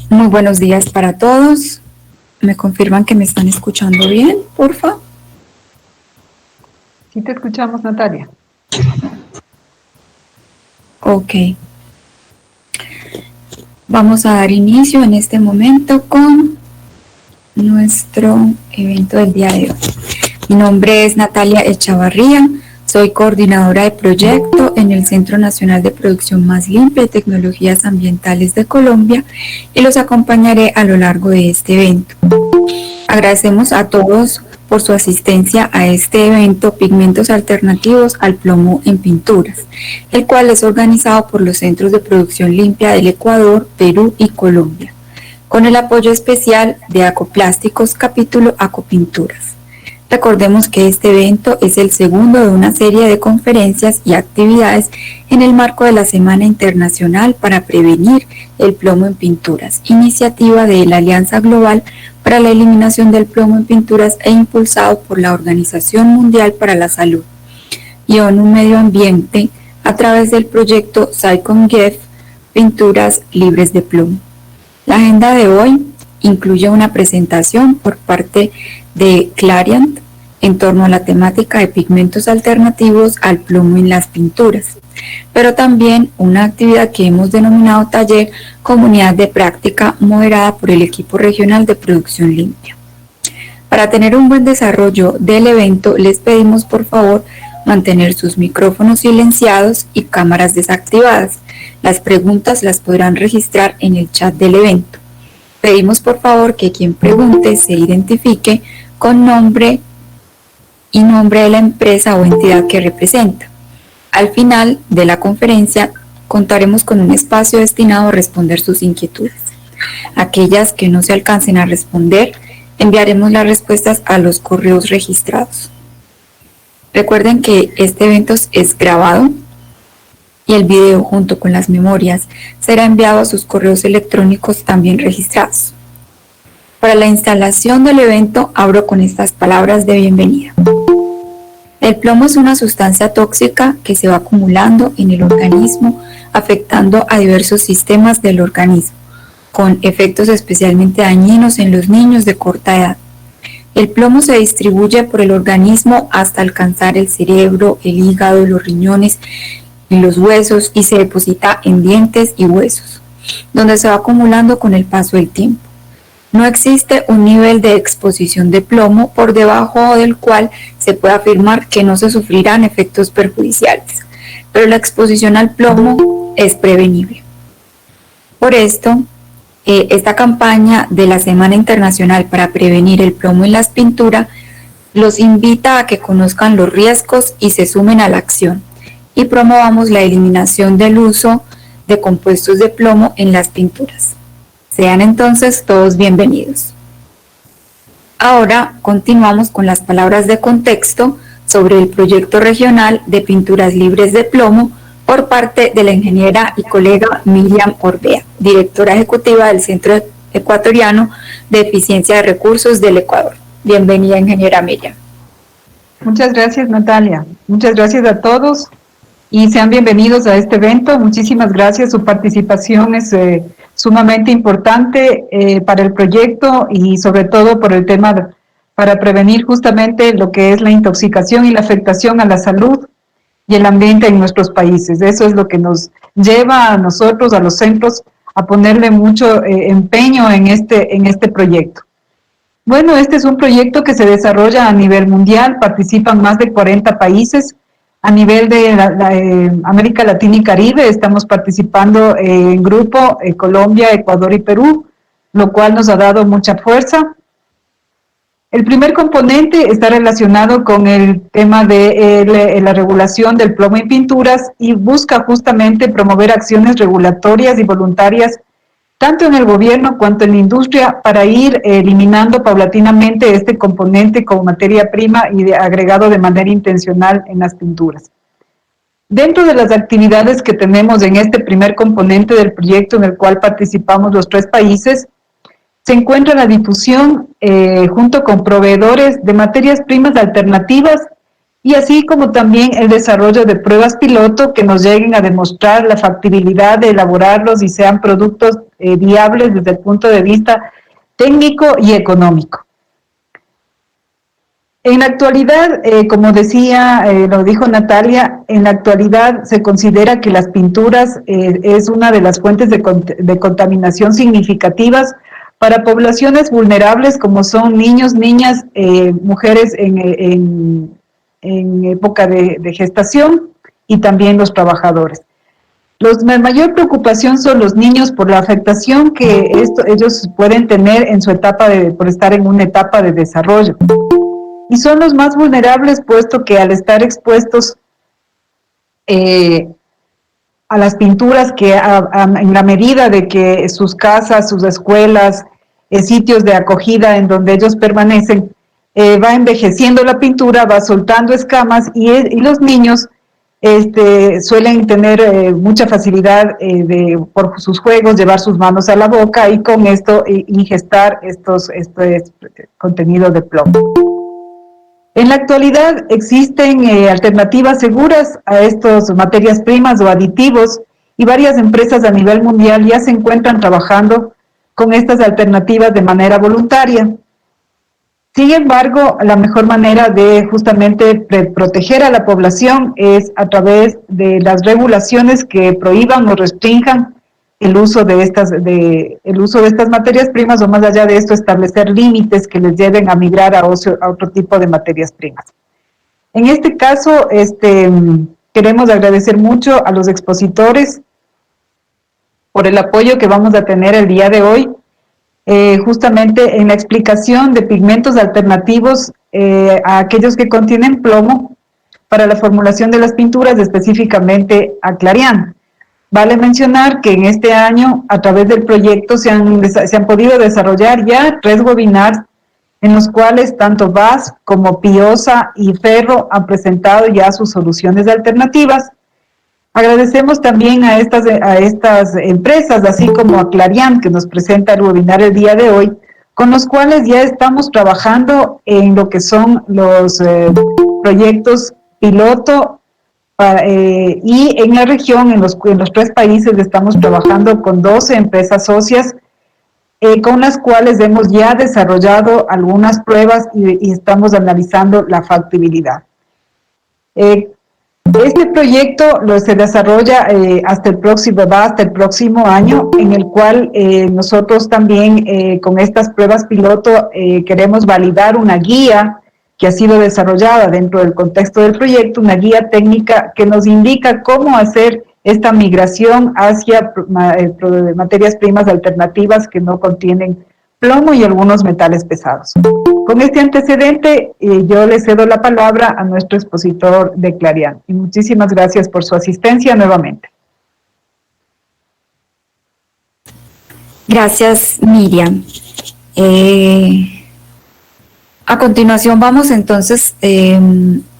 Muy buenos días para todos. ¿Me confirman que me están escuchando bien, porfa? Sí te escuchamos, Natalia. Ok. Vamos a dar inicio en este momento con nuestro evento del día de hoy. Mi nombre es Natalia Echavarría, soy coordinadora de proyecto en el Centro Nacional de Producción Más Limpia y Tecnologías Ambientales de Colombia y los acompañaré a lo largo de este evento. Agradecemos a todos por su asistencia a este evento Pigmentos Alternativos al Plomo en Pinturas, el cual es organizado por los Centros de Producción Limpia del Ecuador, Perú y Colombia, con el apoyo especial de Acoplásticos capítulo Acopinturas. Recordemos que este evento es el segundo de una serie de conferencias y actividades en el marco de la Semana Internacional para Prevenir el Plomo en Pinturas, iniciativa de la Alianza Global para la Eliminación del Plomo en Pinturas e impulsado por la Organización Mundial para la Salud y ONU Medio Ambiente a través del proyecto SAICOM-GEF Pinturas Libres de Plomo. La agenda de hoy incluye una presentación por parte de Clariant en torno a la temática de pigmentos alternativos al plomo en las pinturas, pero también una actividad que hemos denominado taller Comunidad de Práctica moderada por el equipo regional de producción limpia. Para tener un buen desarrollo del evento, les pedimos por favor mantener sus micrófonos silenciados y cámaras desactivadas. Las preguntas las podrán registrar en el chat del evento. Pedimos por favor que quien pregunte se identifique con nombre y nombre de la empresa o entidad que representa. Al final de la conferencia contaremos con un espacio destinado a responder sus inquietudes. Aquellas que no se alcancen a responder, enviaremos las respuestas a los correos registrados. Recuerden que este evento es grabado y el video junto con las memorias será enviado a sus correos electrónicos también registrados. Para la instalación del evento abro con estas palabras de bienvenida. El plomo es una sustancia tóxica que se va acumulando en el organismo, afectando a diversos sistemas del organismo, con efectos especialmente dañinos en los niños de corta edad. El plomo se distribuye por el organismo hasta alcanzar el cerebro, el hígado, los riñones y los huesos y se deposita en dientes y huesos, donde se va acumulando con el paso del tiempo. No existe un nivel de exposición de plomo por debajo del cual se puede afirmar que no se sufrirán efectos perjudiciales, pero la exposición al plomo es prevenible. Por esto, esta campaña de la Semana Internacional para Prevenir el Plomo en las Pinturas los invita a que conozcan los riesgos y se sumen a la acción y promovamos la eliminación del uso de compuestos de plomo en las pinturas. Sean entonces todos bienvenidos. Ahora continuamos con las palabras de contexto sobre el proyecto regional de pinturas libres de plomo por parte de la ingeniera y colega Miriam Orbea, directora ejecutiva del Centro Ecuatoriano de Eficiencia de Recursos del Ecuador. Bienvenida, ingeniera Miriam. Muchas gracias, Natalia. Muchas gracias a todos y sean bienvenidos a este evento. Muchísimas gracias. Su participación es sumamente importante para el proyecto y sobre todo por el tema para prevenir justamente lo que es la intoxicación y la afectación a la salud y el ambiente en nuestros países. Eso es lo que nos lleva a nosotros, a los centros, a ponerle mucho empeño en este proyecto. Bueno, este es un proyecto que se desarrolla a nivel mundial, participan más de 40 países. A nivel de América Latina y Caribe estamos participando en grupo Colombia, Ecuador y Perú, lo cual nos ha dado mucha fuerza. El primer componente está relacionado con el tema de la regulación del plomo en pinturas y busca justamente promover acciones regulatorias y voluntarias tanto en el gobierno cuanto en la industria para ir eliminando paulatinamente este componente como materia prima y agregado de manera intencional en las pinturas. Dentro de las actividades que tenemos en este primer componente del proyecto en el cual participamos los 3 países, se encuentra la difusión junto con proveedores de materias primas alternativas y así como también el desarrollo de pruebas piloto que nos lleguen a demostrar la factibilidad de elaborarlos y sean productos viables desde el punto de vista técnico y económico. En la actualidad, como decía, lo dijo Natalia, en la actualidad se considera que las pinturas es una de las fuentes de contaminación significativas para poblaciones vulnerables como son niños, niñas, mujeres en época de gestación y también los trabajadores. La mayor preocupación son los niños por la afectación que ellos pueden tener en su etapa por estar en una etapa de desarrollo. Y son los más vulnerables puesto que al estar expuestos a las pinturas que en la medida de que sus casas, sus escuelas, sitios de acogida en donde ellos permanecen, va envejeciendo la pintura, va soltando escamas y los niños suelen tener mucha facilidad por sus juegos, llevar sus manos a la boca y con esto ingestar este contenido de plomo. En la actualidad existen alternativas seguras a estas materias primas o aditivos y varias empresas a nivel mundial ya se encuentran trabajando con estas alternativas de manera voluntaria. Sin embargo, la mejor manera de justamente proteger a la población es a través de las regulaciones que prohíban o restrinjan el uso de estas materias primas o más allá de esto establecer límites que les lleven a migrar a otro tipo de materias primas. En este caso, queremos agradecer mucho a los expositores por el apoyo que vamos a tener el día de hoy, justamente en la explicación de pigmentos alternativos a aquellos que contienen plomo para la formulación de las pinturas, específicamente a Clariant. Vale mencionar que en este año, a través del proyecto, se han podido desarrollar ya 3 webinars en los cuales tanto VAS como Piosa y Ferro han presentado ya sus soluciones alternativas. Agradecemos también a estas empresas, así como a Clariant, que nos presenta el webinar el día de hoy, con los cuales ya estamos trabajando en lo que son los proyectos piloto y en la región, en los 3 países, estamos trabajando con 12 empresas socias, con las cuales hemos ya desarrollado algunas pruebas y estamos analizando la factibilidad. Este proyecto se desarrolla hasta el próximo año, en el cual nosotros también con estas pruebas piloto queremos validar una guía que ha sido desarrollada dentro del contexto del proyecto, una guía técnica que nos indica cómo hacer esta migración hacia materias primas alternativas que no contienen plomo y algunos metales pesados. Con este antecedente, yo le cedo la palabra a nuestro expositor de Clariant. Y muchísimas gracias por su asistencia nuevamente. Gracias, Miriam. A continuación vamos entonces,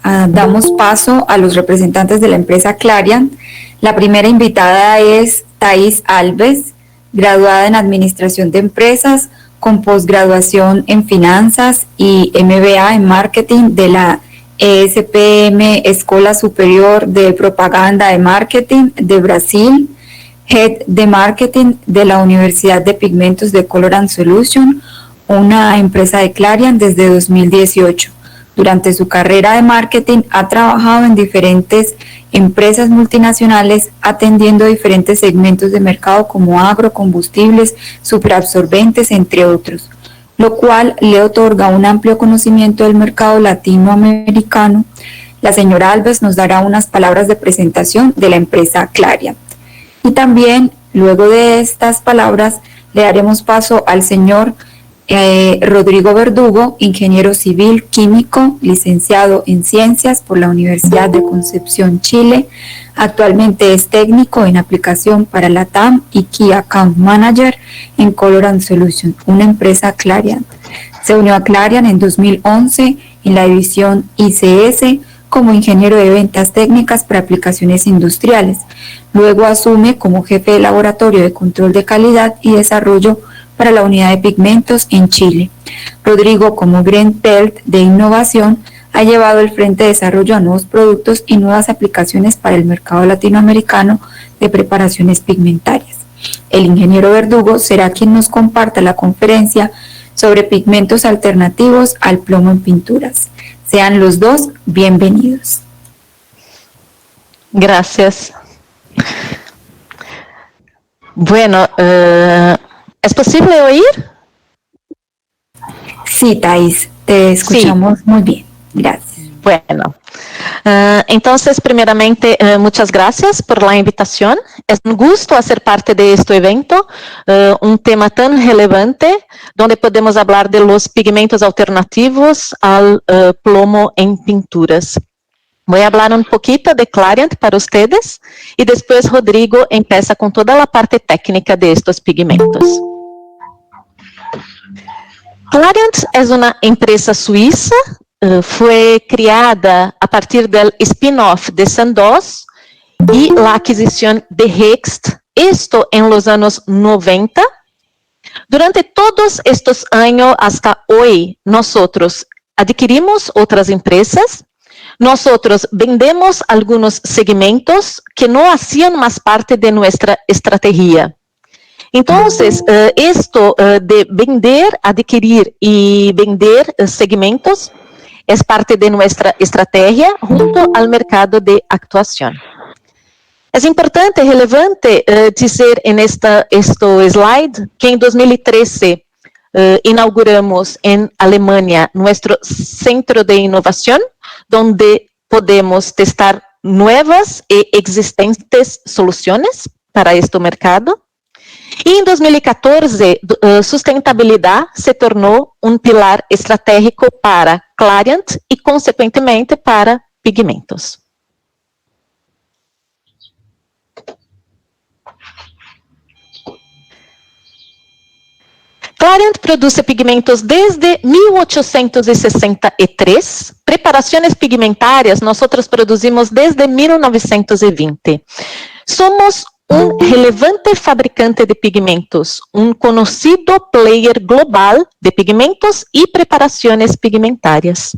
damos paso a los representantes de la empresa Clariant. La primera invitada es Thais Alves, graduada en Administración de Empresas, con posgraduación en Finanzas y MBA en Marketing de la ESPM Escola Superior de Propaganda de Marketing de Brasil, Head de Marketing de la Universidad de Pigmentos de Colorant Solution, una empresa de Clariant desde 2018. Durante su carrera de marketing ha trabajado en diferentes empresas multinacionales atendiendo diferentes segmentos de mercado como agrocombustibles, superabsorbentes, entre otros, lo cual le otorga un amplio conocimiento del mercado latinoamericano. La señora Alves nos dará unas palabras de presentación de la empresa Clariant. Y también, luego de estas palabras, le daremos paso al señor Rodrigo Verdugo, ingeniero civil químico, licenciado en Ciencias por la Universidad de Concepción, Chile. Actualmente es técnico en aplicación para la TAM y Key Account Manager en Colorant Solution, una empresa Clariant. Se unió a Clariant en 2011 en la división ICS como ingeniero de ventas técnicas para aplicaciones industriales. Luego asume como jefe de laboratorio de control de calidad y desarrollo para la unidad de pigmentos en Chile. Rodrigo, como Green Belt de innovación, ha llevado al frente de desarrollo a nuevos productos y nuevas aplicaciones para el mercado latinoamericano de preparaciones pigmentarias. El ingeniero Verdugo será quien nos comparta la conferencia sobre pigmentos alternativos al plomo en pinturas. Sean los dos bienvenidos. Gracias. Bueno, ¿es posible oír? Sí, Thais, te escuchamos muy bien. Gracias. Bueno, entonces, primeramente, muchas gracias por la invitación. Es un gusto hacer parte de este evento, un tema tan relevante, donde podemos hablar de los pigmentos alternativos al plomo en pinturas. Voy a hablar un poquito de Clariant para ustedes y después Rodrigo empieza con toda la parte técnica de estos pigmentos. Clariant es una empresa suiza, fue creada a partir del spin-off de Sandoz y la adquisición de Hext, esto en los años 90. Durante todos estos años hasta hoy, nosotros adquirimos otras empresas. Nosotros vendemos algunos segmentos que no hacían más parte de nuestra estrategia. Entonces, esto de vender, adquirir y vender segmentos es parte de nuestra estrategia junto al mercado de actuación. Es importante, relevante decir en este slide que en 2013 inauguramos en Alemania nuestro centro de innovación, donde podemos testar nuevas e existentes soluciones para este mercado. Y en 2014, sustentabilidad se tornó un pilar estratégico para Clariant y, consecuentemente, para pigmentos. Clariant produce pigmentos desde 1863. Preparaciones pigmentarias nosotros producimos desde 1920. Somos un relevante fabricante de pigmentos, un conocido player global de pigmentos y preparaciones pigmentarias.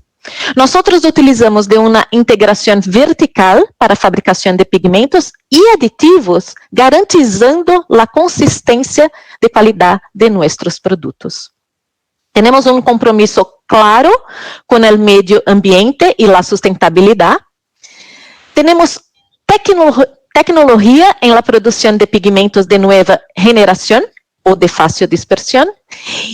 Nosotros utilizamos de una integración vertical para fabricación de pigmentos y aditivos, garantizando la consistencia de calidad de nuestros productos. Tenemos un compromiso claro con el medio ambiente y la sustentabilidad. Tenemos tecnología en la producción de pigmentos de nueva generación o de fácil dispersión,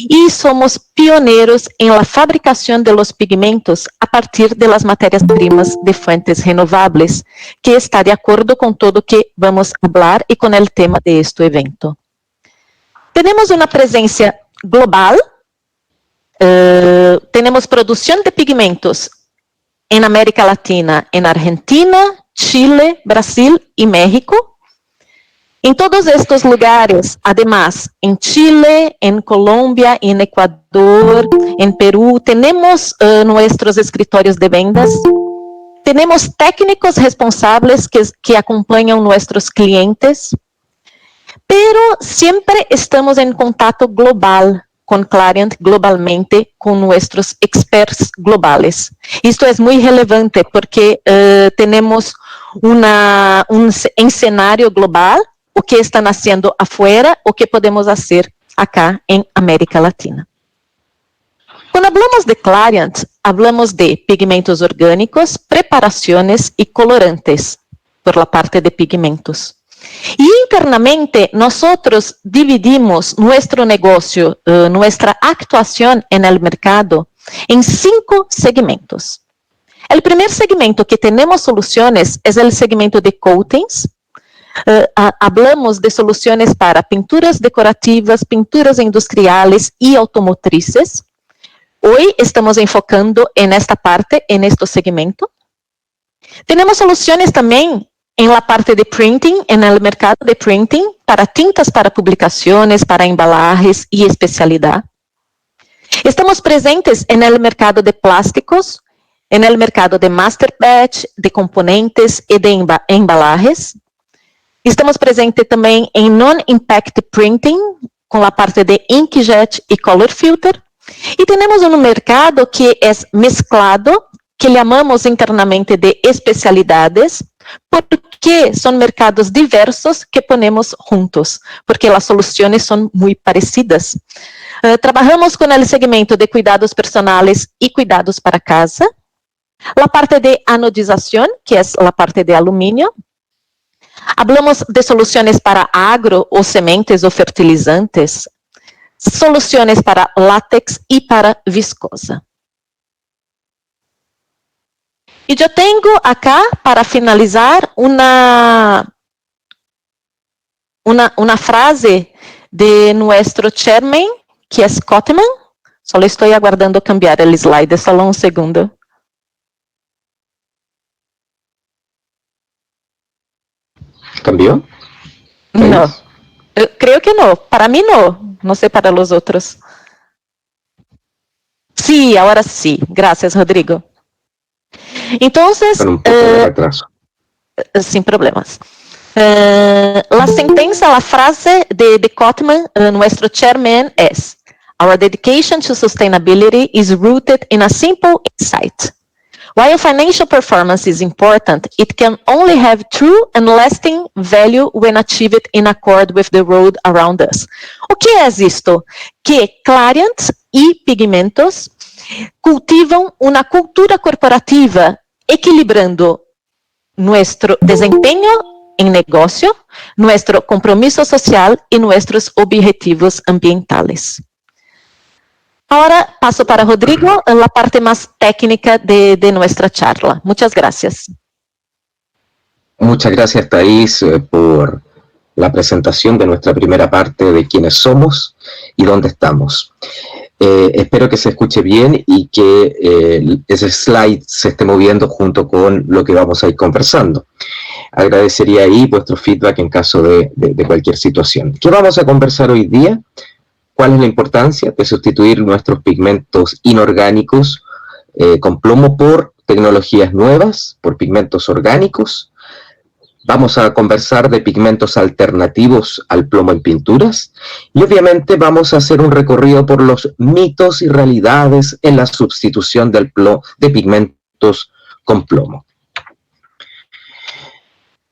y somos pioneros en la fabricación de los pigmentos a partir de las materias primas de fuentes renovables, que está de acuerdo con todo que vamos a hablar y con el tema de este evento. Tenemos una presencia global, tenemos producción de pigmentos en América Latina, en Argentina, Chile, Brasil y México. En todos estos lugares, además, en Chile, en Colombia, en Ecuador, en Perú, tenemos nuestros escritorios de ventas. Tenemos técnicos responsables que acompañan a nuestros clientes, pero siempre estamos en contacto global con Clariant, globalmente, con nuestros experts globales. Esto es muy relevante porque tenemos un escenario global, o que están haciendo afuera, o que podemos hacer acá en América Latina. Cuando hablamos de Clariant, hablamos de pigmentos orgánicos, preparaciones y colorantes, por la parte de pigmentos. Y internamente, nosotros dividimos nuestro negocio, nuestra actuación en el mercado, en 5 segmentos. El primer segmento que tenemos soluciones es el segmento de coatings. Hablamos de soluciones para pinturas decorativas, pinturas industriales y automotrices. Hoy estamos enfocando en esta parte, en este segmento. Tenemos soluciones también en la parte de printing, en el mercado de printing, para tintas para publicaciones, para embalajes y especialidad. Estamos presentes en el mercado de plásticos, en el mercado de master batch, de componentes y de embalajes. Estamos presentes também em non-impact printing, com a parte de inkjet e color filter. E temos um mercado que é mesclado, que llamamos internamente de especialidades, porque son mercados diversos que ponemos juntos, porque las soluciones son muy parecidas. Trabajamos con el segmento de cuidados personales y cuidados para casa, la parte de anodización, que es la parte de aluminio. Hablamos de soluciones para agro o sementes o fertilizantes, soluciones para látex y para viscosa. Y yo tengo acá, para finalizar, una frase de nuestro chairman, que es Cotman. Solo estoy aguardando cambiar el slide, solo un segundo. ¿Cambió? No, creo que no. Para mí no. No sé para los otros. Sí, ahora sí. Gracias, Rodrigo. Entonces, con un poco de retraso. Sin problemas. La sentencia, la frase de Cotman, nuestro chairman, es: "Our dedication to sustainability is rooted in a simple insight. While financial performance is important, it can only have true and lasting value when achieved in accord with the world around us." O que é isto? Que Clariant e Pigmentos cultivam uma cultura corporativa equilibrando nuestro desempeño en negocio, nuestro compromiso social y nuestros objetivos ambientales. Ahora paso para Rodrigo en la parte más técnica de nuestra charla. Muchas gracias. Muchas gracias, Thais, por la presentación de nuestra primera parte de quiénes somos y dónde estamos. Espero que se escuche bien y que ese slide se esté moviendo junto con lo que vamos a ir conversando. Agradecería ahí vuestro feedback en caso de cualquier situación. ¿Qué vamos a conversar hoy día? ¿Cuál es la importancia de sustituir nuestros pigmentos inorgánicos con plomo por tecnologías nuevas, por pigmentos orgánicos? Vamos a conversar de pigmentos alternativos al plomo en pinturas y obviamente vamos a hacer un recorrido por los mitos y realidades en la sustitución de pigmentos con plomo.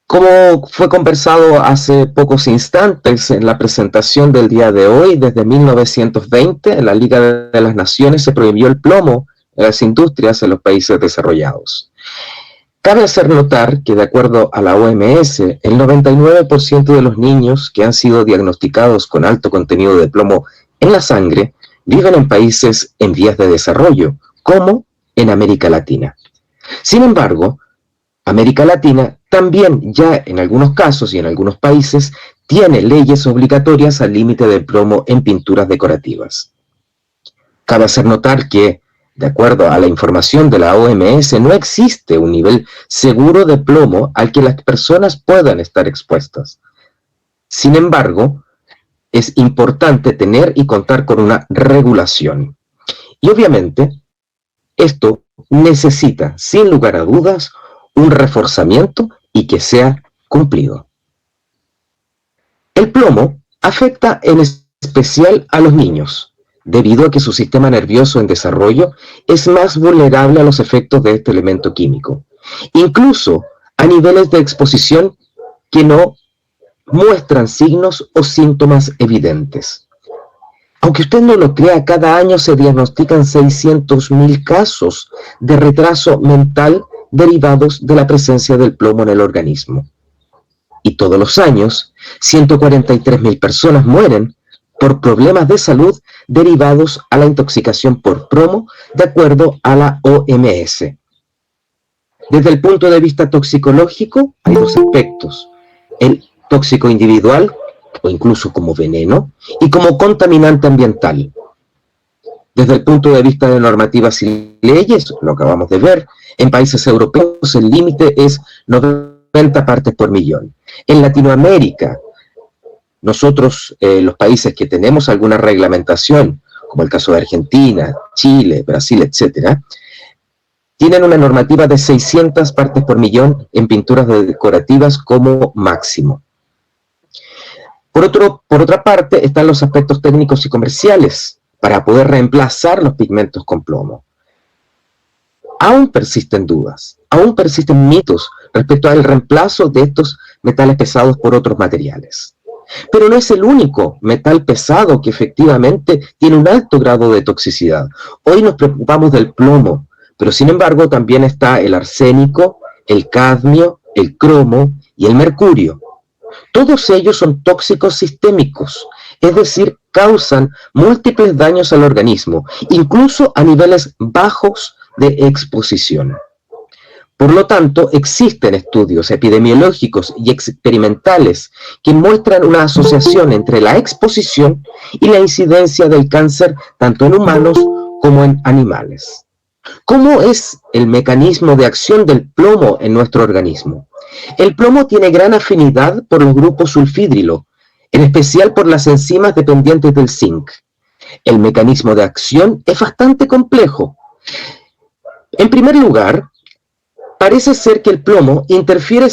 Como fue conversado hace pocos instantes en la presentación del día de hoy, desde 1920 en la Liga de las Naciones se prohibió el plomo en las industrias en los países desarrollados. Cabe hacer notar que, de acuerdo a la OMS, el 99% de los niños que han sido diagnosticados con alto contenido de plomo en la sangre viven en países en vías de desarrollo, como en América Latina. Sin embargo, América Latina también ya en algunos casos y en algunos países tiene leyes obligatorias al límite de plomo en pinturas decorativas. Cabe hacer notar que, de acuerdo a la información de la OMS, no existe un nivel seguro de plomo al que las personas puedan estar expuestas. Sin embargo, es importante tener y contar con una regulación. Y obviamente, esto necesita, sin lugar a dudas, un reforzamiento y que sea cumplido. El plomo afecta en especial a los niños, debido a que su sistema nervioso en desarrollo es más vulnerable a los efectos de este elemento químico, incluso a niveles de exposición que no muestran signos o síntomas evidentes. Aunque usted no lo crea, cada año se diagnostican 600.000 casos de retraso mental derivados de la presencia del plomo en el organismo. Y todos los años, 143.000 personas mueren por problemas de salud derivados a la intoxicación por plomo, de acuerdo a la OMS. Desde el punto de vista toxicológico, hay dos aspectos: el tóxico individual, o incluso como veneno, y como contaminante ambiental. Desde el punto de vista de normativas y leyes, lo acabamos de ver, en países europeos el límite es 90 partes por millón. En Latinoamérica, nosotros, los países que tenemos alguna reglamentación, como el caso de Argentina, Chile, Brasil, etc., tienen una normativa de 600 partes por millón en pinturas decorativas como máximo. Por otra parte, están los aspectos técnicos y comerciales para poder reemplazar los pigmentos con plomo. aún persisten dudas, aún persisten mitos respecto al reemplazo de estos metales pesados por otros materiales. Pero no es el único metal pesado que efectivamente tiene un alto grado de toxicidad. Hoy nos preocupamos del plomo, pero sin embargo también está el arsénico, el cadmio, el cromo y el mercurio. Todos ellos son tóxicos sistémicos, es decir, causan múltiples daños al organismo, incluso a niveles bajos de exposición. Por lo tanto, existen estudios epidemiológicos y experimentales que muestran una asociación entre la exposición y la incidencia del cáncer tanto en humanos como en animales. ¿Cómo es el mecanismo de acción del plomo en nuestro organismo? El plomo tiene gran afinidad por los grupos sulfídrilo, en especial por las enzimas dependientes del zinc. El mecanismo de acción es bastante complejo. En primer lugar, parece ser que el plomo interfiere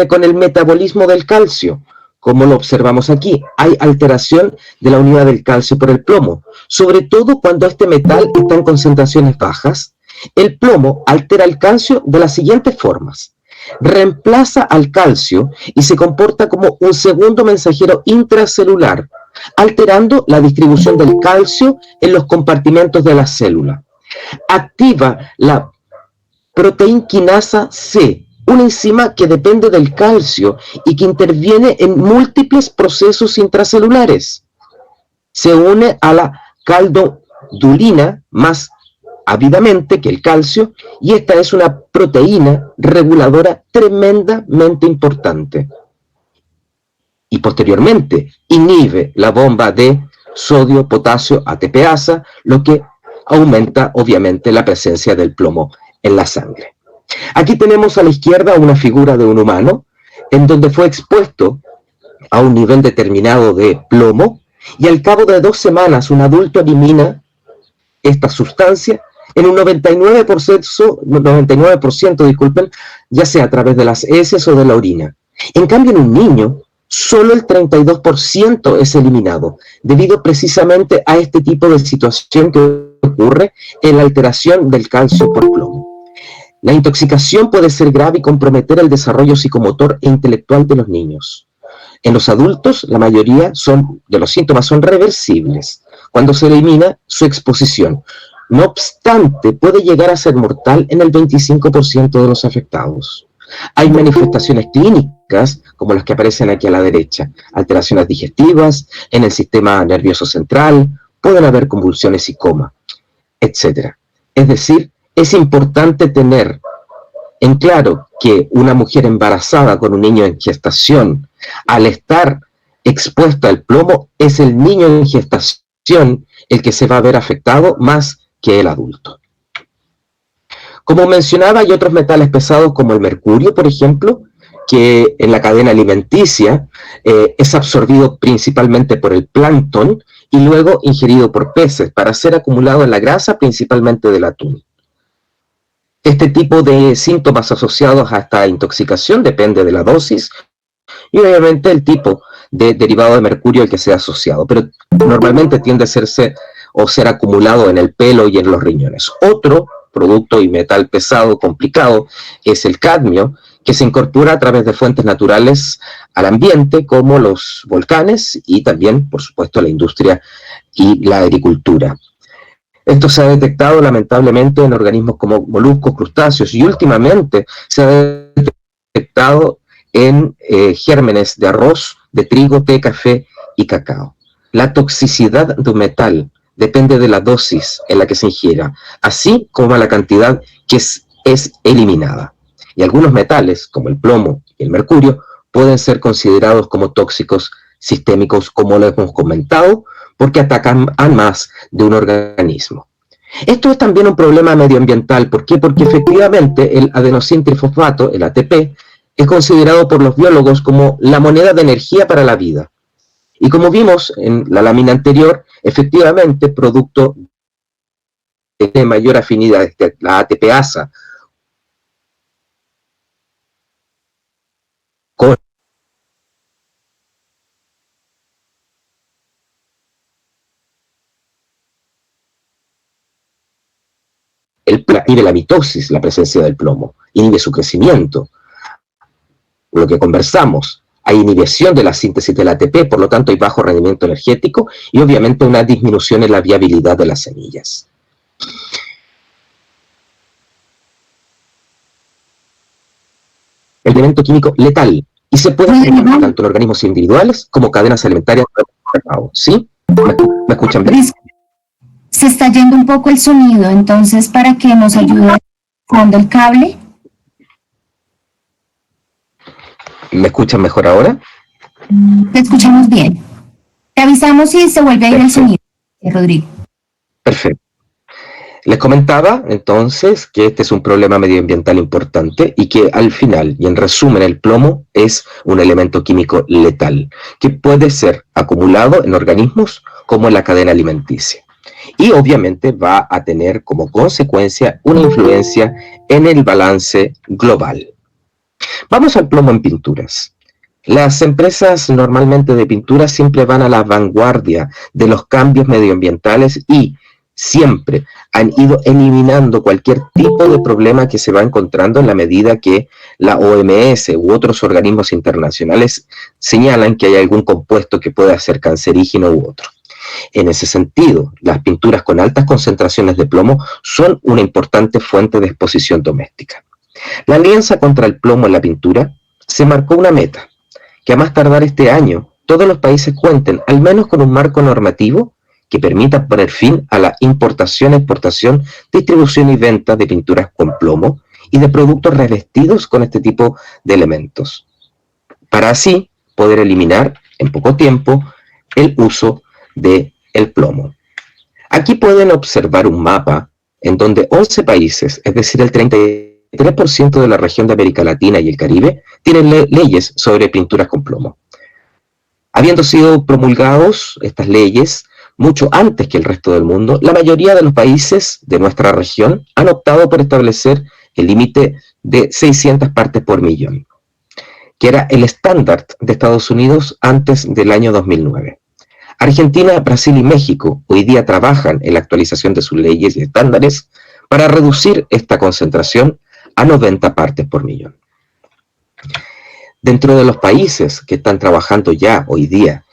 con el metabolismo del calcio. Como lo observamos aquí, hay alteración de la unidad del calcio por el plomo, sobre todo cuando este metal está en concentraciones bajas. El plomo altera el calcio de las siguientes formas. Reemplaza al calcio y se comporta como un segundo mensajero intracelular, alterando la distribución del calcio en los compartimentos de la célula. Activa la proteinquinasa C, una enzima que depende del calcio y que interviene en múltiples procesos intracelulares. Se une a la caldodulina más ávidamente que el calcio, y esta es una proteína reguladora tremendamente importante. Y posteriormente inhibe la bomba de sodio, potasio, ATPasa, lo que aumenta obviamente la presencia del plomo en la sangre. Aquí tenemos a la izquierda una figura de un humano en donde fue expuesto a un nivel determinado de plomo y al cabo de 2 semanas un adulto elimina esta sustancia en un 99%, disculpen, ya sea a través de las heces o de la orina. En cambio, en un niño, solo el 32% es eliminado, debido precisamente a este tipo de situación que ocurre en la alteración del calcio por plomo. La intoxicación puede ser grave y comprometer el desarrollo psicomotor e intelectual de los niños. En los adultos, la mayoría de los síntomas son reversibles cuando se elimina su exposición. No obstante, puede llegar a ser mortal en el 25% de los afectados. Hay manifestaciones clínicas, como las que aparecen aquí a la derecha, alteraciones digestivas, en el sistema nervioso central, pueden haber convulsiones y coma, etc. Es decir, es importante tener en claro que una mujer embarazada con un niño en gestación, al estar expuesta al plomo, es el niño en gestación el que se va a ver afectado más que el adulto. Como mencionaba, hay otros metales pesados como el mercurio, por ejemplo, que en la cadena alimenticia es absorbido principalmente por el plancton y luego ingerido por peces para ser acumulado en la grasa principalmente del atún. Este tipo de síntomas asociados a esta intoxicación depende de la dosis y obviamente el tipo de derivado de mercurio al que sea asociado, pero normalmente tiende a ser acumulado en el pelo y en los riñones. Otro producto y metal pesado complicado es el cadmio, que se incorpora a través de fuentes naturales al ambiente, como los volcanes y también, por supuesto, la industria y la agricultura. Esto se ha detectado lamentablemente en organismos como moluscos, crustáceos y últimamente se ha detectado en gérmenes de arroz, de trigo, té, café y cacao. La toxicidad de un metal depende de la dosis en la que se ingiera, así como la cantidad que es eliminada. Y algunos metales, como el plomo y el mercurio, pueden ser considerados como tóxicos sistémicos, como lo hemos comentado, porque atacan a más de un organismo. Esto es también un problema medioambiental. ¿Por qué? Porque efectivamente el adenosintrifosfato, el ATP, es considerado por los biólogos como la moneda de energía para la vida. Y como vimos en la lámina anterior, efectivamente, producto de mayor afinidad, la ATPasa, con inhibe la mitosis, la presencia del plomo, inhibe su crecimiento. Lo que conversamos, hay inhibición de la síntesis del ATP, por lo tanto hay bajo rendimiento energético y obviamente una disminución en la viabilidad de las semillas. El elemento químico letal, y se puede formar tanto en organismos individuales como cadenas alimentarias. ¿Sí? ¿Me escuchan bien? Se está yendo un poco el sonido, entonces para que nos ayude con el cable. ¿Me escuchan mejor ahora? Te escuchamos bien. Te avisamos si se vuelve a ir el sonido, Rodrigo. Perfecto. Les comentaba entonces que este es un problema medioambiental importante y que al final, y en resumen, el plomo es un elemento químico letal que puede ser acumulado en organismos como en la cadena alimenticia. Y obviamente va a tener como consecuencia una influencia en el balance global. Vamos al plomo en pinturas. Las empresas normalmente de pintura siempre van a la vanguardia de los cambios medioambientales y siempre han ido eliminando cualquier tipo de problema que se va encontrando en la medida que la OMS u otros organismos internacionales señalan que hay algún compuesto que pueda ser cancerígeno u otro. En ese sentido, las pinturas con altas concentraciones de plomo son una importante fuente de exposición doméstica. La Alianza contra el Plomo en la Pintura se marcó una meta, que a más tardar este año todos los países cuenten al menos con un marco normativo que permita poner fin a la importación, exportación, distribución y venta de pinturas con plomo y de productos revestidos con este tipo de elementos, para así poder eliminar en poco tiempo el uso del plomo. Aquí pueden observar un mapa en donde 11 países, es decir, el 33% de la región de América Latina y el Caribe, tienen leyes sobre pinturas con plomo. Habiendo sido promulgados estas leyes mucho antes que el resto del mundo, la mayoría de los países de nuestra región han optado por establecer el límite de 600 partes por millón, que era el estándar de Estados Unidos antes del año 2009. Argentina, Brasil y México hoy día trabajan en la actualización de sus leyes y estándares para reducir esta concentración a 90 partes por millón. Dentro de los países que están trabajando ya hoy día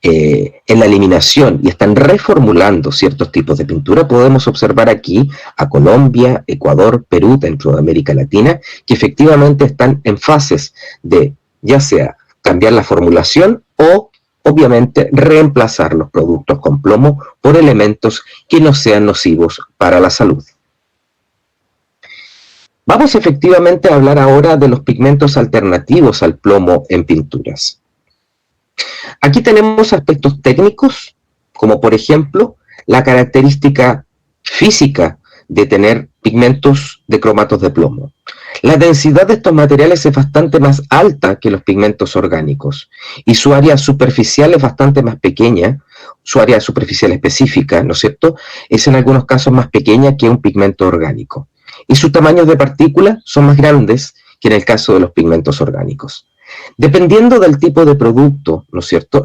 en la eliminación y están reformulando ciertos tipos de pintura, podemos observar aquí a Colombia, Ecuador, Perú, dentro de América Latina, que efectivamente están en fases de ya sea cambiar la formulación o obviamente reemplazar los productos con plomo por elementos que no sean nocivos para la salud. Vamos efectivamente a hablar ahora de los pigmentos alternativos al plomo en pinturas. Aquí tenemos aspectos técnicos, como por ejemplo la característica física de tener pigmentos de cromatos de plomo. La densidad de estos materiales es bastante más alta que los pigmentos orgánicos y su área superficial es bastante más pequeña, su área superficial específica, ¿no es cierto?, es en algunos casos más pequeña que un pigmento orgánico. Y sus tamaños de partículas son más grandes que en el caso de los pigmentos orgánicos. Dependiendo del tipo de producto, ¿no es cierto?,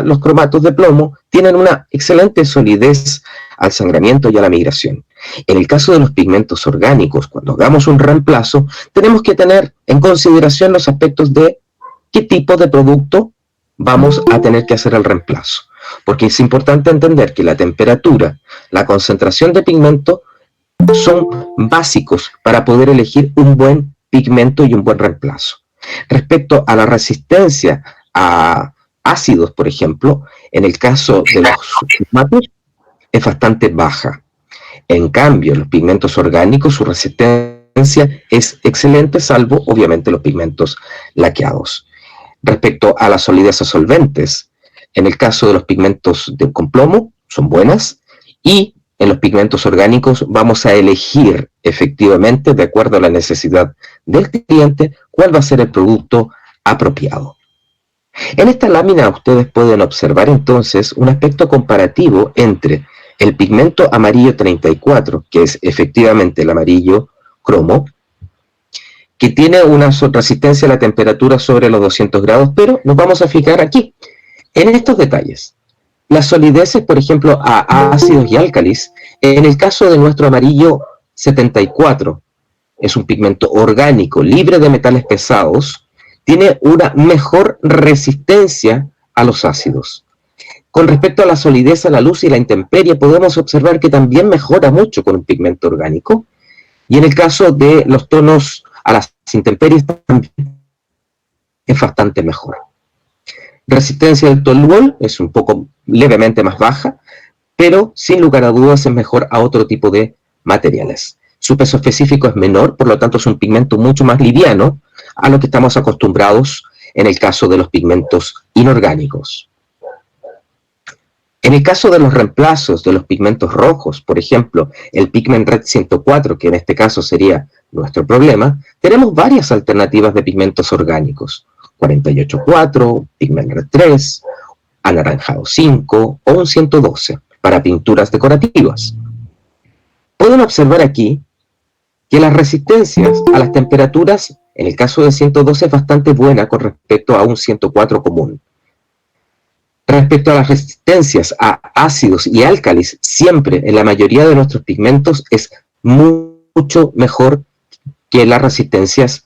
los cromatos de plomo tienen una excelente solidez al sangramiento y a la migración. En el caso de los pigmentos orgánicos, cuando hagamos un reemplazo, tenemos que tener en consideración los aspectos de qué tipo de producto vamos a tener que hacer el reemplazo. Porque es importante entender que la temperatura, la concentración de pigmento son básicos para poder elegir un buen pigmento y un buen reemplazo. Respecto a la resistencia a ácidos, por ejemplo, en el caso de los cromatos es bastante baja. En cambio, los pigmentos orgánicos, su resistencia es excelente, salvo obviamente los pigmentos laqueados. Respecto a la solidez a solventes, en el caso de los pigmentos con plomo, son buenas, y en los pigmentos orgánicos vamos a elegir efectivamente, de acuerdo a la necesidad del cliente, cuál va a ser el producto apropiado. En esta lámina ustedes pueden observar entonces un aspecto comparativo entre el pigmento amarillo 34, que es efectivamente el amarillo cromo, que tiene una resistencia a la temperatura sobre los 200 grados, pero nos vamos a fijar aquí, en estos detalles. Las solideces, por ejemplo, a ácidos y álcalis, en el caso de nuestro amarillo 74 es un pigmento orgánico, libre de metales pesados, tiene una mejor resistencia a los ácidos. Con respecto a la solidez a la luz y la intemperie, podemos observar que también mejora mucho con un pigmento orgánico. Y en el caso de los tonos a las intemperies también es bastante mejor. Resistencia del toluol es un poco levemente más baja, pero sin lugar a dudas es mejor a otro tipo de materiales. Su peso específico es menor, por lo tanto es un pigmento mucho más liviano a lo que estamos acostumbrados en el caso de los pigmentos inorgánicos. En el caso de los reemplazos de los pigmentos rojos, por ejemplo, el Pigment Red 104, que en este caso sería nuestro problema, tenemos varias alternativas de pigmentos orgánicos. 48.4, Pigment Red 3, anaranjado 5 o un 112 para pinturas decorativas. Pueden observar aquí que las resistencias a las temperaturas, en el caso del 112, es bastante buena con respecto a un 104 común. Respecto a las resistencias a ácidos y álcalis, siempre en la mayoría de nuestros pigmentos es mucho mejor que las resistencias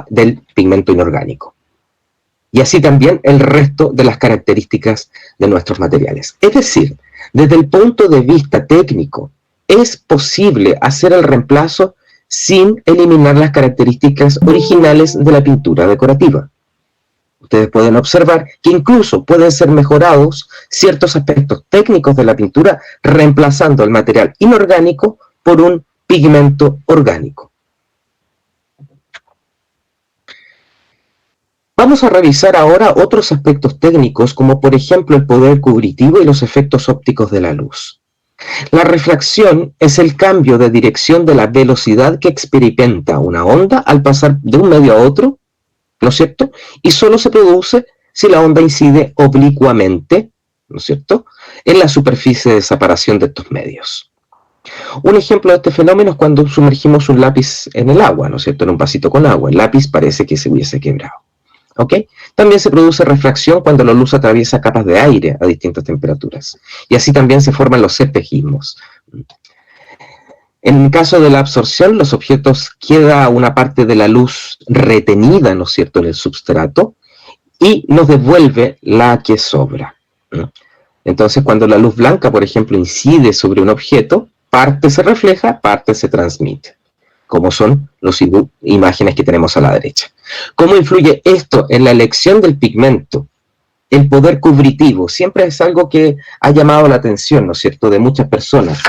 del pigmento inorgánico. Y así también el resto de las características de nuestros materiales. Es decir, desde el punto de vista técnico, es posible hacer el reemplazo sin eliminar las características originales de la pintura decorativa. Ustedes pueden observar que incluso pueden ser mejorados ciertos aspectos técnicos de la pintura reemplazando el material inorgánico por un pigmento orgánico. Vamos a revisar ahora otros aspectos técnicos, como por ejemplo el poder cubritivo y los efectos ópticos de la luz. La refracción es el cambio de dirección de la velocidad que experimenta una onda al pasar de un medio a otro, ¿no es cierto? Y solo se produce si la onda incide oblicuamente, ¿no es cierto?, en la superficie de separación de estos medios. Un ejemplo de este fenómeno es cuando sumergimos un lápiz en el agua, ¿no es cierto?, en un vasito con agua. El lápiz parece que se hubiese quebrado. ¿Ok? También se produce refracción cuando la luz atraviesa capas de aire a distintas temperaturas. Y así también se forman los espejismos. En el caso de la absorción, los objetos queda una parte de la luz retenida, ¿no es cierto?, en el substrato y nos devuelve la que sobra. Entonces, cuando la luz blanca, por ejemplo, incide sobre un objeto, parte se refleja, parte se transmite, como son las imágenes que tenemos a la derecha. ¿Cómo influye esto en la elección del pigmento? El poder cubritivo siempre es algo que ha llamado la atención, ¿no es cierto?, de muchas personas.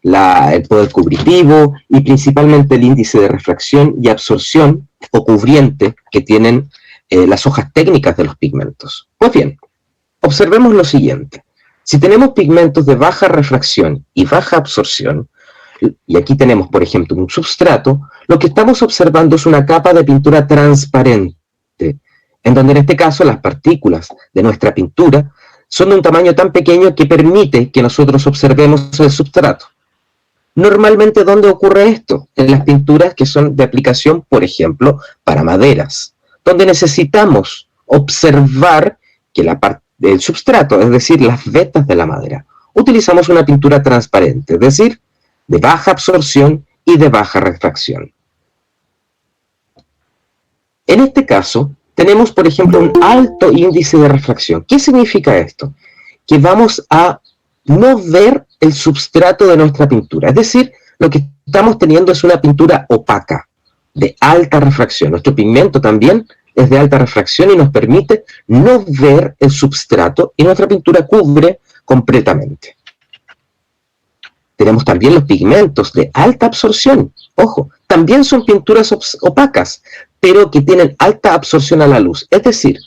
El poder cubritivo y principalmente el índice de refracción y absorción o cubriente que tienen las hojas técnicas de los pigmentos. Pues bien, observemos lo siguiente. Si tenemos pigmentos de baja refracción y baja absorción, y aquí tenemos, por ejemplo, un substrato, lo que estamos observando es una capa de pintura transparente, en donde en este caso las partículas de nuestra pintura son de un tamaño tan pequeño que permite que nosotros observemos el substrato. Normalmente, ¿dónde ocurre esto? En las pinturas que son de aplicación, por ejemplo, para maderas, donde necesitamos observar que la parte del substrato, es decir, las vetas de la madera, utilizamos una pintura transparente, es decir, de baja absorción y de baja refracción. En este caso, tenemos, por ejemplo, un alto índice de refracción. ¿Qué significa esto? Que vamos a no ver el substrato de nuestra pintura. Es decir, lo que estamos teniendo es una pintura opaca, de alta refracción. Nuestro pigmento también es de alta refracción y nos permite no ver el substrato y nuestra pintura cubre completamente. Tenemos también los pigmentos de alta absorción. Ojo, también son pinturas opacas, pero que tienen alta absorción a la luz. Es decir,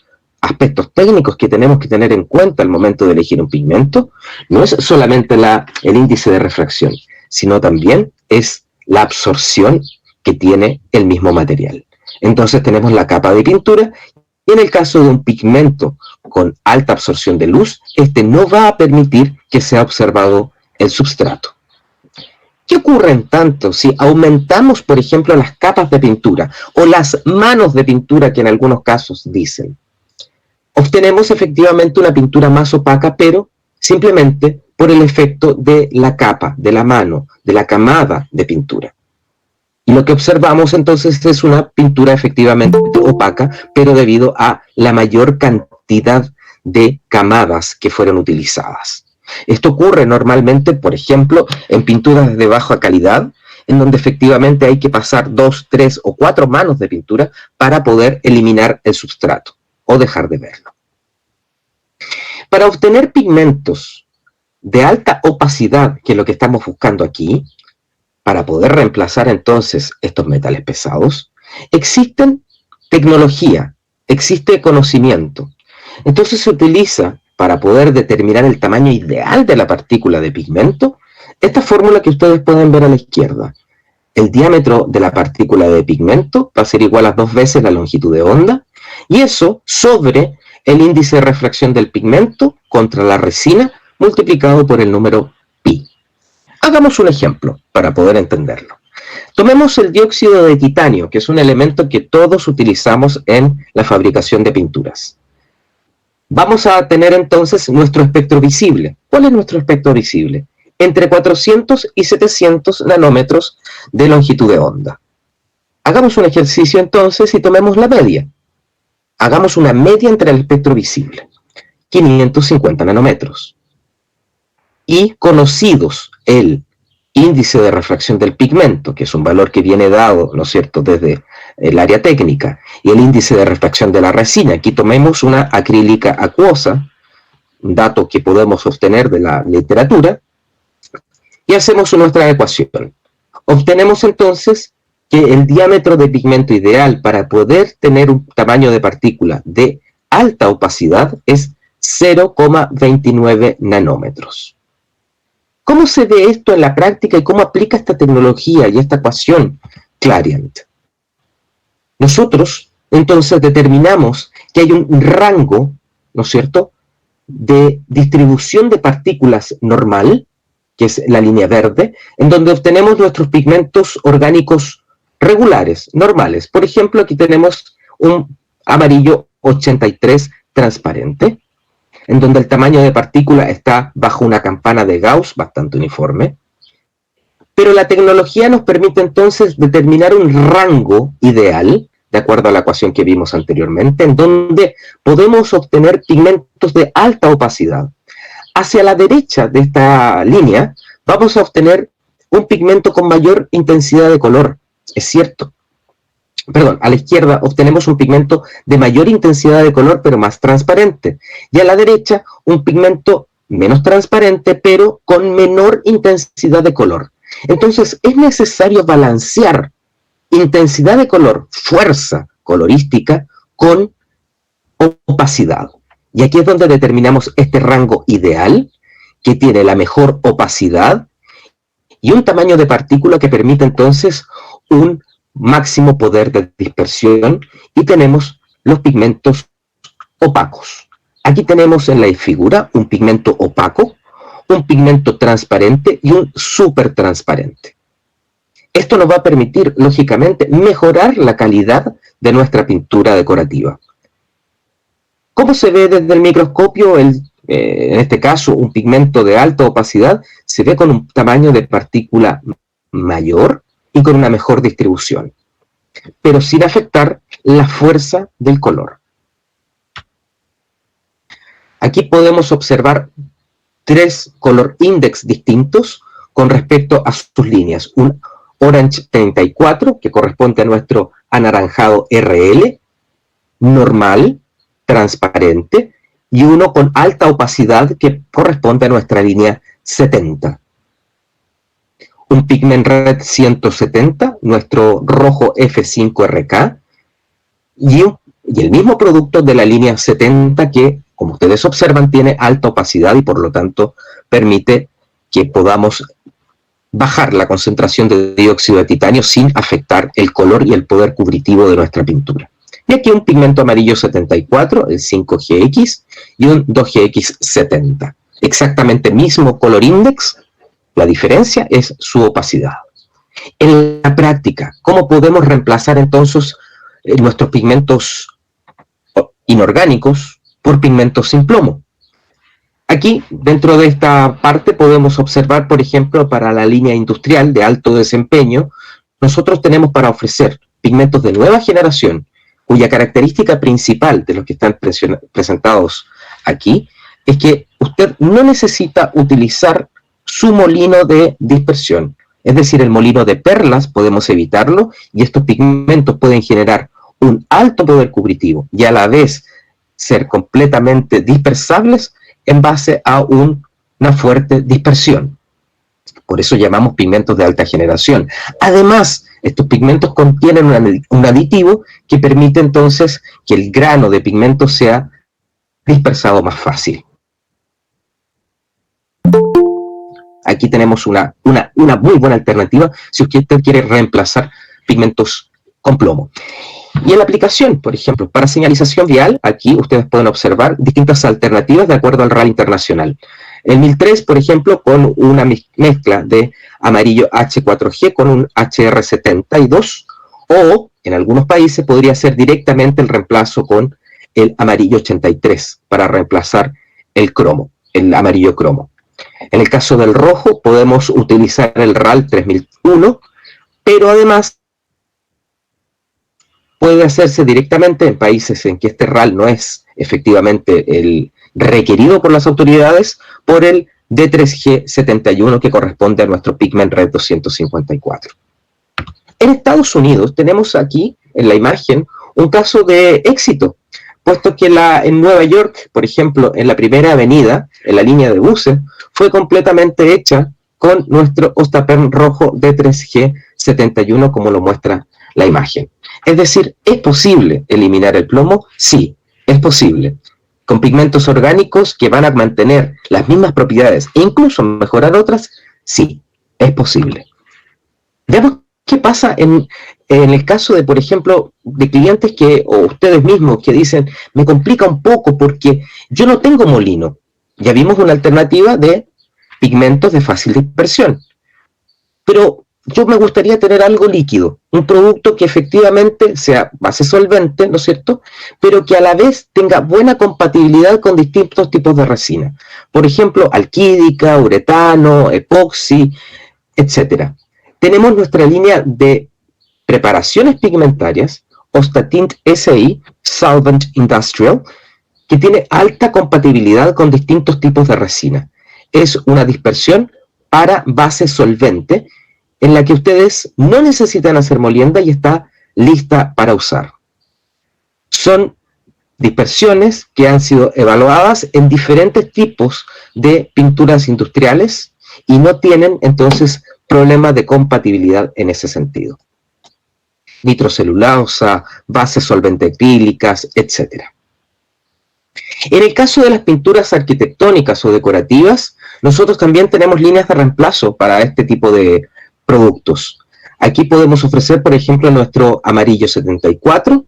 aspectos técnicos que tenemos que tener en cuenta al momento de elegir un pigmento, no es solamente el índice de refracción, sino también es la absorción que tiene el mismo material. Entonces tenemos la capa de pintura, y en el caso de un pigmento con alta absorción de luz, este no va a permitir que sea observado el substrato. ¿Qué ocurre en tanto si aumentamos, por ejemplo, las capas de pintura o las manos de pintura que en algunos casos dicen? Obtenemos efectivamente una pintura más opaca, pero simplemente por el efecto de la capa, de la mano, de la camada de pintura. Y lo que observamos entonces es una pintura efectivamente opaca, pero debido a la mayor cantidad de camadas que fueron utilizadas. Esto ocurre normalmente, por ejemplo, en pinturas de baja calidad, en donde efectivamente hay que pasar 2, 3 o 4 manos de pintura para poder eliminar el substrato o dejar de verlo. Para obtener pigmentos de alta opacidad, que es lo que estamos buscando aquí, para poder reemplazar entonces estos metales pesados, existen tecnología, existe conocimiento. Entonces se utiliza, para poder determinar el tamaño ideal de la partícula de pigmento, esta fórmula que ustedes pueden ver a la izquierda. El diámetro de la partícula de pigmento va a ser igual a 2 veces la longitud de onda, y eso sobre el índice de refracción del pigmento contra la resina multiplicado por el número pi. Hagamos un ejemplo para poder entenderlo. Tomemos el dióxido de titanio, que es un elemento que todos utilizamos en la fabricación de pinturas. Vamos a tener entonces nuestro espectro visible. ¿Cuál es nuestro espectro visible? Entre 400 y 700 nanómetros de longitud de onda. Hagamos un ejercicio entonces y tomemos la media. Hagamos una media entre el espectro visible. 550 nanómetros. Y conocidos el índice de refracción del pigmento, que es un valor que viene dado, ¿no es cierto?, desde el área técnica, y el índice de refracción de la resina. Aquí tomemos una acrílica acuosa, un dato que podemos obtener de la literatura, y hacemos nuestra ecuación. Obtenemos entonces que el diámetro de pigmento ideal para poder tener un tamaño de partícula de alta opacidad es 0,29 nanómetros. ¿Cómo se ve esto en la práctica y cómo aplica esta tecnología y esta ecuación Clariant? Nosotros, entonces, determinamos que hay un rango, ¿no es cierto?, de distribución de partículas normal, que es la línea verde, en donde obtenemos nuestros pigmentos orgánicos regulares, normales. Por ejemplo, aquí tenemos un amarillo 83 transparente, en donde el tamaño de partícula está bajo una campana de Gauss bastante uniforme. Pero la tecnología nos permite entonces determinar un rango ideal, de acuerdo a la ecuación que vimos anteriormente, en donde podemos obtener pigmentos de alta opacidad. Hacia la derecha de esta línea vamos a obtener un pigmento con mayor intensidad de color, es cierto. Perdón, a la izquierda obtenemos un pigmento de mayor intensidad de color, pero más transparente. Y a la derecha, un pigmento menos transparente, pero con menor intensidad de color. Entonces, es necesario balancear intensidad de color, fuerza colorística, con opacidad. Y aquí es donde determinamos este rango ideal, que tiene la mejor opacidad y un tamaño de partícula que permite entonces un máximo poder de dispersión, y tenemos los pigmentos opacos. Aquí tenemos en la figura un pigmento opaco, un pigmento transparente y un súper transparente. Esto nos va a permitir, lógicamente, mejorar la calidad de nuestra pintura decorativa. ¿Cómo se ve desde el microscopio? En este caso, un pigmento de alta opacidad se ve con un tamaño de partícula mayor y con una mejor distribución, pero sin afectar la fuerza del color. Aquí podemos observar 3 color index distintos con respecto a sus líneas. Un Orange 34, que corresponde a nuestro anaranjado RL, normal, transparente, y uno con alta opacidad que corresponde a nuestra línea 70. Un Pigment Red 170, nuestro rojo F5RK, y el mismo producto de la línea 70 que, como ustedes observan, tiene alta opacidad y por lo tanto permite que podamos bajar la concentración de dióxido de titanio sin afectar el color y el poder cubritivo de nuestra pintura. Y aquí un pigmento amarillo 74, el 5GX, y un 2GX70. Exactamente mismo color index, la diferencia es su opacidad. En la práctica, ¿cómo podemos reemplazar entonces nuestros pigmentos inorgánicos por pigmentos sin plomo? Aquí, dentro de esta parte, podemos observar, por ejemplo, para la línea industrial de alto desempeño, nosotros tenemos para ofrecer pigmentos de nueva generación, cuya característica principal de los que están presentados aquí, es que usted no necesita utilizar su molino de dispersión. Es decir, el molino de perlas podemos evitarlo y estos pigmentos pueden generar un alto poder cubritivo y a la vez ser completamente dispersables en base a una fuerte dispersión. Por eso llamamos pigmentos de alta generación. Además, estos pigmentos contienen un aditivo que permite entonces que el grano de pigmento sea dispersado más fácil. Aquí tenemos una muy buena alternativa si usted quiere reemplazar pigmentos con plomo. Y en la aplicación, por ejemplo, para señalización vial, aquí ustedes pueden observar distintas alternativas de acuerdo al RAL internacional. El 1003, por ejemplo, con una mezcla de amarillo H4G con un HR72, o en algunos países podría ser directamente el reemplazo con el amarillo 83 para reemplazar el cromo, el amarillo cromo. En el caso del rojo podemos utilizar el RAL 3001, pero además puede hacerse directamente en países en que este RAL no es efectivamente el requerido por las autoridades, por el D3G71 que corresponde a nuestro Pigment Red 254. En Estados Unidos tenemos aquí en la imagen un caso de éxito, puesto que en Nueva York, por ejemplo, en la primera avenida, en la línea de buses, fue completamente hecha con nuestro Ostaperm rojo D3G71 como lo muestra la imagen. Es decir, ¿es posible eliminar el plomo? Sí, es posible. Con pigmentos orgánicos que van a mantener las mismas propiedades e incluso mejorar otras, sí, es posible. Veamos qué pasa en el caso de, por ejemplo, de clientes o ustedes mismos que dicen, me complica un poco porque yo no tengo molino. Ya vimos una alternativa de pigmentos de fácil dispersión. Pero yo me gustaría tener algo líquido, un producto que efectivamente sea base solvente, ¿no es cierto?, pero que a la vez tenga buena compatibilidad con distintos tipos de resina. Por ejemplo, alquídica, uretano, epoxi, etc. Tenemos nuestra línea de preparaciones pigmentarias, Ostatint SI, Solvent Industrial, que tiene alta compatibilidad con distintos tipos de resina. Es una dispersión para base solvente, en la que ustedes no necesitan hacer molienda y está lista para usar. Son dispersiones que han sido evaluadas en diferentes tipos de pinturas industriales y no tienen entonces problemas de compatibilidad en ese sentido. Nitrocelulosa, bases solvente acrílicas, etc. En el caso de las pinturas arquitectónicas o decorativas, nosotros también tenemos líneas de reemplazo para este tipo de productos. Aquí podemos ofrecer, por ejemplo, nuestro amarillo 74,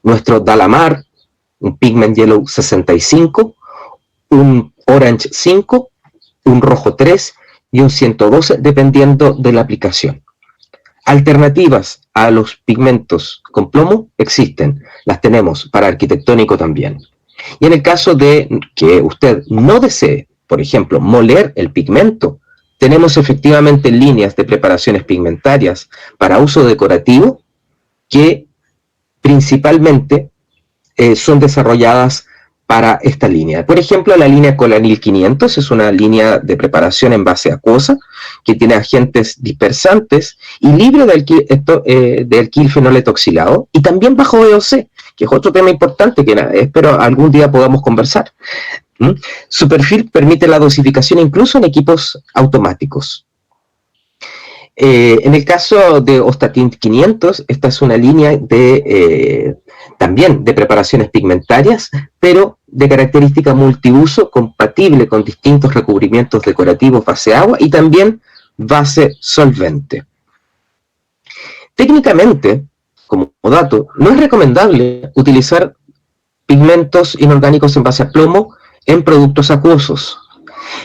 nuestro Dalamar, un Pigment Yellow 65, un Orange 5, un rojo 3 y un 112, dependiendo de la aplicación. Alternativas a los pigmentos con plomo existen, las tenemos para arquitectónico también. Y en el caso de que usted no desee, por ejemplo, moler el pigmento, tenemos efectivamente líneas de preparaciones pigmentarias para uso decorativo que principalmente son desarrolladas para esta línea. Por ejemplo, la línea Colanil 500 es una línea de preparación en base acuosa que tiene agentes dispersantes y libre de alquilfenol etoxilado y también bajo VOC, que es otro tema importante que espero algún día podamos conversar. Su perfil permite la dosificación incluso en equipos automáticos. En el caso de Ostatint 500, esta es una línea también de preparaciones pigmentarias, pero de característica multiuso, compatible con distintos recubrimientos decorativos base agua y también base solvente. Técnicamente, como dato, no es recomendable utilizar pigmentos inorgánicos en base a plomo en productos acuosos.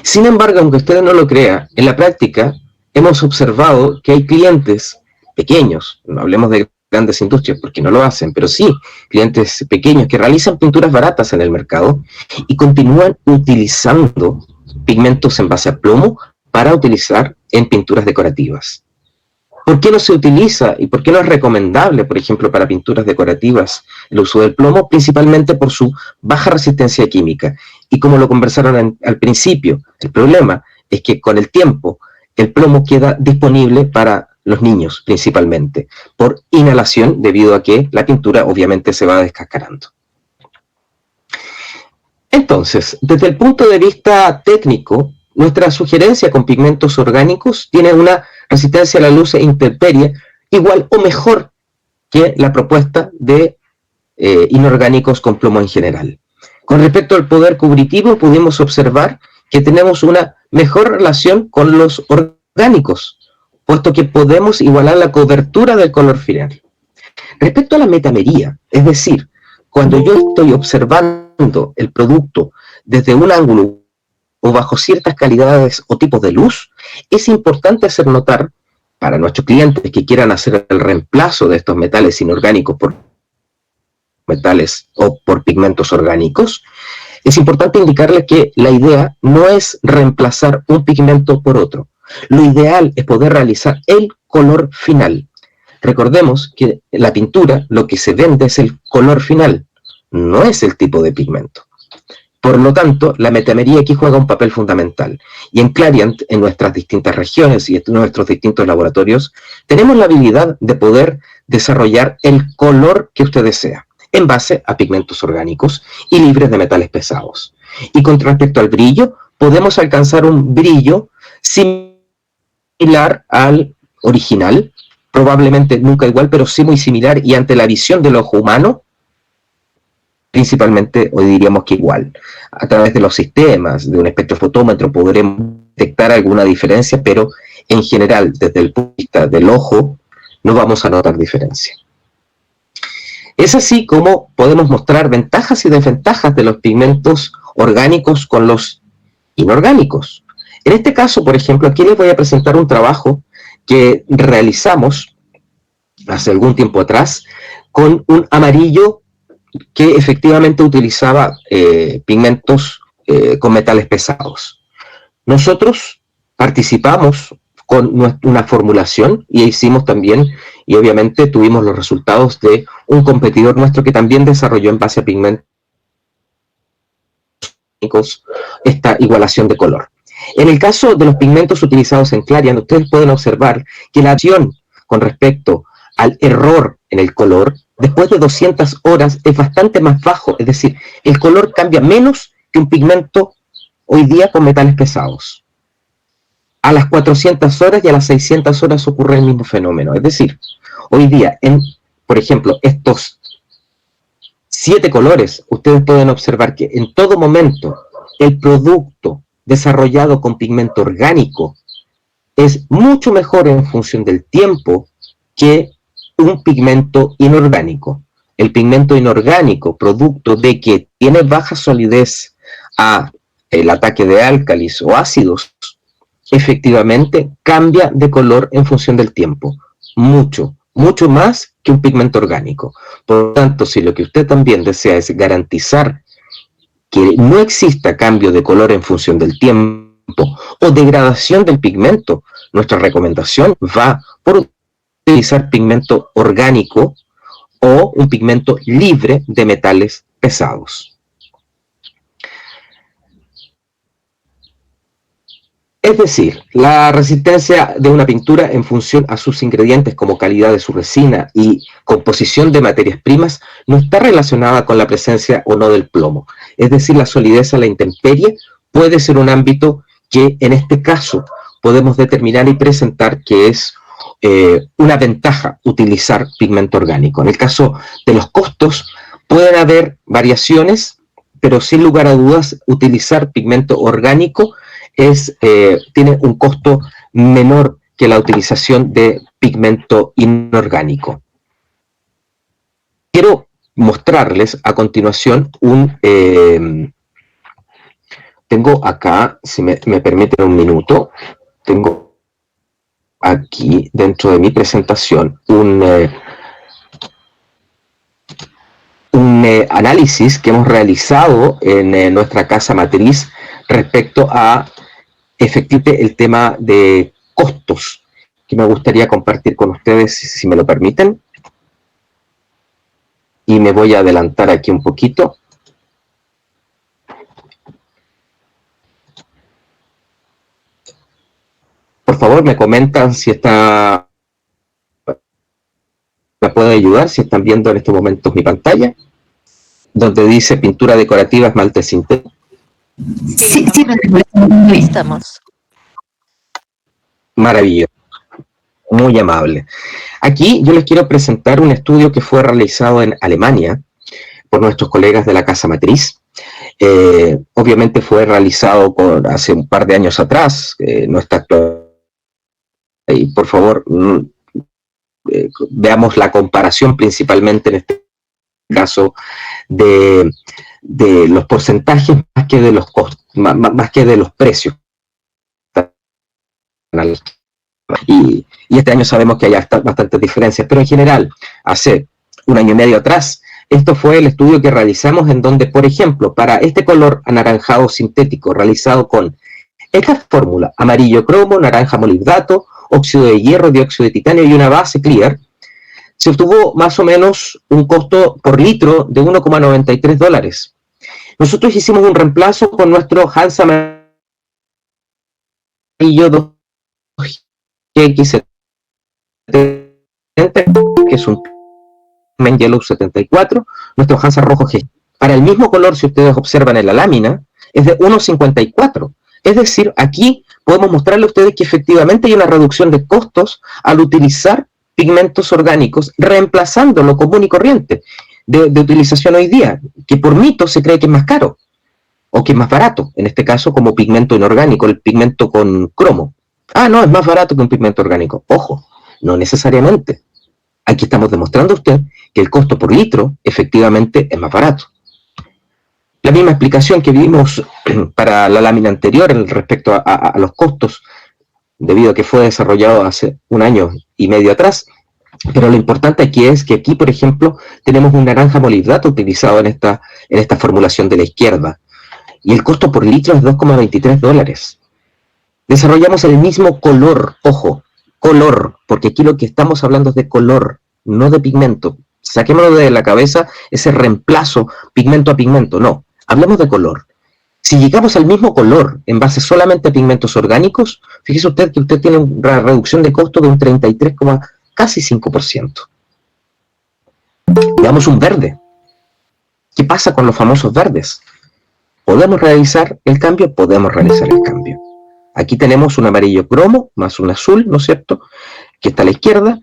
Sin embargo, aunque usted no lo crea, en la práctica hemos observado que hay clientes pequeños, no hablemos de grandes industrias, porque no lo hacen, pero sí clientes pequeños que realizan pinturas baratas en el mercado y continúan utilizando pigmentos en base a plomo para utilizar en pinturas decorativas. ¿Por qué no se utiliza y por qué no es recomendable, por ejemplo, para pinturas decorativas el uso del plomo? Principalmente por su baja resistencia química. Y como lo conversaron al principio, el problema es que con el tiempo el plomo queda disponible para los niños principalmente, por inhalación, debido a que la pintura obviamente se va descascarando. Entonces, desde el punto de vista técnico, nuestra sugerencia con pigmentos orgánicos tiene una resistencia a la luz e intemperie igual o mejor que la propuesta de inorgánicos con plomo en general. Con respecto al poder cubritivo, pudimos observar que tenemos una mejor relación con los orgánicos, puesto que podemos igualar la cobertura del color final. Respecto a la metamería, es decir, cuando yo estoy observando el producto desde un ángulo o bajo ciertas calidades o tipos de luz, es importante hacer notar para nuestros clientes que quieran hacer el reemplazo de estos metales inorgánicos por metales o por pigmentos orgánicos, es importante indicarles que la idea no es reemplazar un pigmento por otro. Lo ideal es poder realizar el color final. Recordemos que la pintura lo que se vende es el color final, no es el tipo de pigmento. Por lo tanto, la metamería aquí juega un papel fundamental. Y en Clariant, en nuestras distintas regiones y en nuestros distintos laboratorios, tenemos la habilidad de poder desarrollar el color que usted desea, en base a pigmentos orgánicos y libres de metales pesados. Y con respecto al brillo, podemos alcanzar un brillo similar al original, probablemente nunca igual, pero sí muy similar, y ante la visión del ojo humano, principalmente, hoy diríamos que igual. A través de los sistemas, de un espectrofotómetro, podremos detectar alguna diferencia, pero en general, desde el punto de vista del ojo, no vamos a notar diferencia. Es así como podemos mostrar ventajas y desventajas de los pigmentos orgánicos con los inorgánicos. En este caso, por ejemplo, aquí les voy a presentar un trabajo que realizamos hace algún tiempo atrás con un amarillo que efectivamente utilizaba pigmentos con metales pesados. Nosotros participamos con una formulación y hicimos también, y obviamente tuvimos los resultados de un competidor nuestro que también desarrolló en base a pigmentos esta igualación de color. En el caso de los pigmentos utilizados en Clariant, ustedes pueden observar que la acción con respecto al error en el color, después de 200 horas, es bastante más bajo, es decir, el color cambia menos que un pigmento hoy día con metales pesados. A las 400 horas y a las 600 horas ocurre el mismo fenómeno, es decir, hoy día, por ejemplo, estos 7 colores, ustedes pueden observar que en todo momento el producto desarrollado con pigmento orgánico es mucho mejor en función del tiempo que un pigmento inorgánico. El pigmento inorgánico, producto de que tiene baja solidez a el ataque de álcalis o ácidos, efectivamente cambia de color en función del tiempo. Mucho más que un pigmento orgánico. Por lo tanto, si lo que usted también desea es garantizar que no exista cambio de color en función del tiempo o degradación del pigmento, nuestra recomendación va por utilizar pigmento orgánico o un pigmento libre de metales pesados. Es decir, la resistencia de una pintura en función a sus ingredientes como calidad de su resina y composición de materias primas no está relacionada con la presencia o no del plomo. Es decir, la solidez a la intemperie puede ser un ámbito que en este caso podemos determinar y presentar que es una ventaja utilizar pigmento orgánico. En el caso de los costos pueden haber variaciones, pero sin lugar a dudas utilizar pigmento orgánico tiene un costo menor que la utilización de pigmento inorgánico. Quiero mostrarles a continuación tengo acá, si me permiten un minuto, tengo aquí dentro de mi presentación un análisis que hemos realizado en nuestra casa matriz respecto a efectivamente el tema de costos, que me gustaría compartir con ustedes, si me lo permiten. Y me voy a adelantar aquí un poquito. Por favor, me comentan si está... ¿Me puede ayudar si están viendo en estos momentos mi pantalla? Donde dice pintura decorativa, esmalte sintético. Sí, sí, Estamos. Maravilloso. Muy amable. Aquí yo les quiero presentar un estudio que fue realizado en Alemania por nuestros colegas de la Casa Matriz. Obviamente fue realizado hace un par de años atrás, no está actual. Y por favor, veamos la comparación principalmente en este caso de los porcentajes más que de los costos, más que de los precios. Y este año sabemos que hay bastantes diferencias, pero en general, hace un año y medio atrás, esto fue el estudio que realizamos en donde, por ejemplo, para este color anaranjado sintético realizado con esta fórmula, amarillo cromo, naranja molibdato, óxido de hierro, dióxido de titanio y una base clear, se obtuvo más o menos un costo por litro de $1,93. Nosotros hicimos un reemplazo con nuestro Hansa amarillo 2GX70, que es un Men Yellow 74, nuestro Hansa rojo G. Para el mismo color, si ustedes observan en la lámina, es de 1,54. Es decir, aquí podemos mostrarle a ustedes que efectivamente hay una reducción de costos al utilizar pigmentos orgánicos, reemplazando lo común y corriente de utilización hoy día, que por mito se cree que es más caro o que es más barato, en este caso como pigmento inorgánico, el pigmento con cromo. Ah, no, es más barato que un pigmento orgánico. Ojo, no necesariamente. Aquí estamos demostrando a usted que el costo por litro efectivamente es más barato. La misma explicación que vimos para la lámina anterior respecto a los costos, debido a que fue desarrollado hace un año y medio atrás, pero lo importante aquí es que aquí, por ejemplo, tenemos un naranja molibdato utilizado en esta formulación de la izquierda, y el costo por litro es $2,23. Desarrollamos el mismo color, ojo, color, porque aquí lo que estamos hablando es de color, no de pigmento. Saquémoslo de la cabeza ese reemplazo pigmento a pigmento, no, hablemos de color. Si llegamos al mismo color en base solamente a pigmentos orgánicos, fíjese usted que usted tiene una reducción de costo de un 33, casi 5%. Veamos un verde. ¿Qué pasa con los famosos verdes? ¿Podemos realizar el cambio? Podemos realizar el cambio. Aquí tenemos un amarillo cromo más un azul, ¿no es cierto?, que está a la izquierda,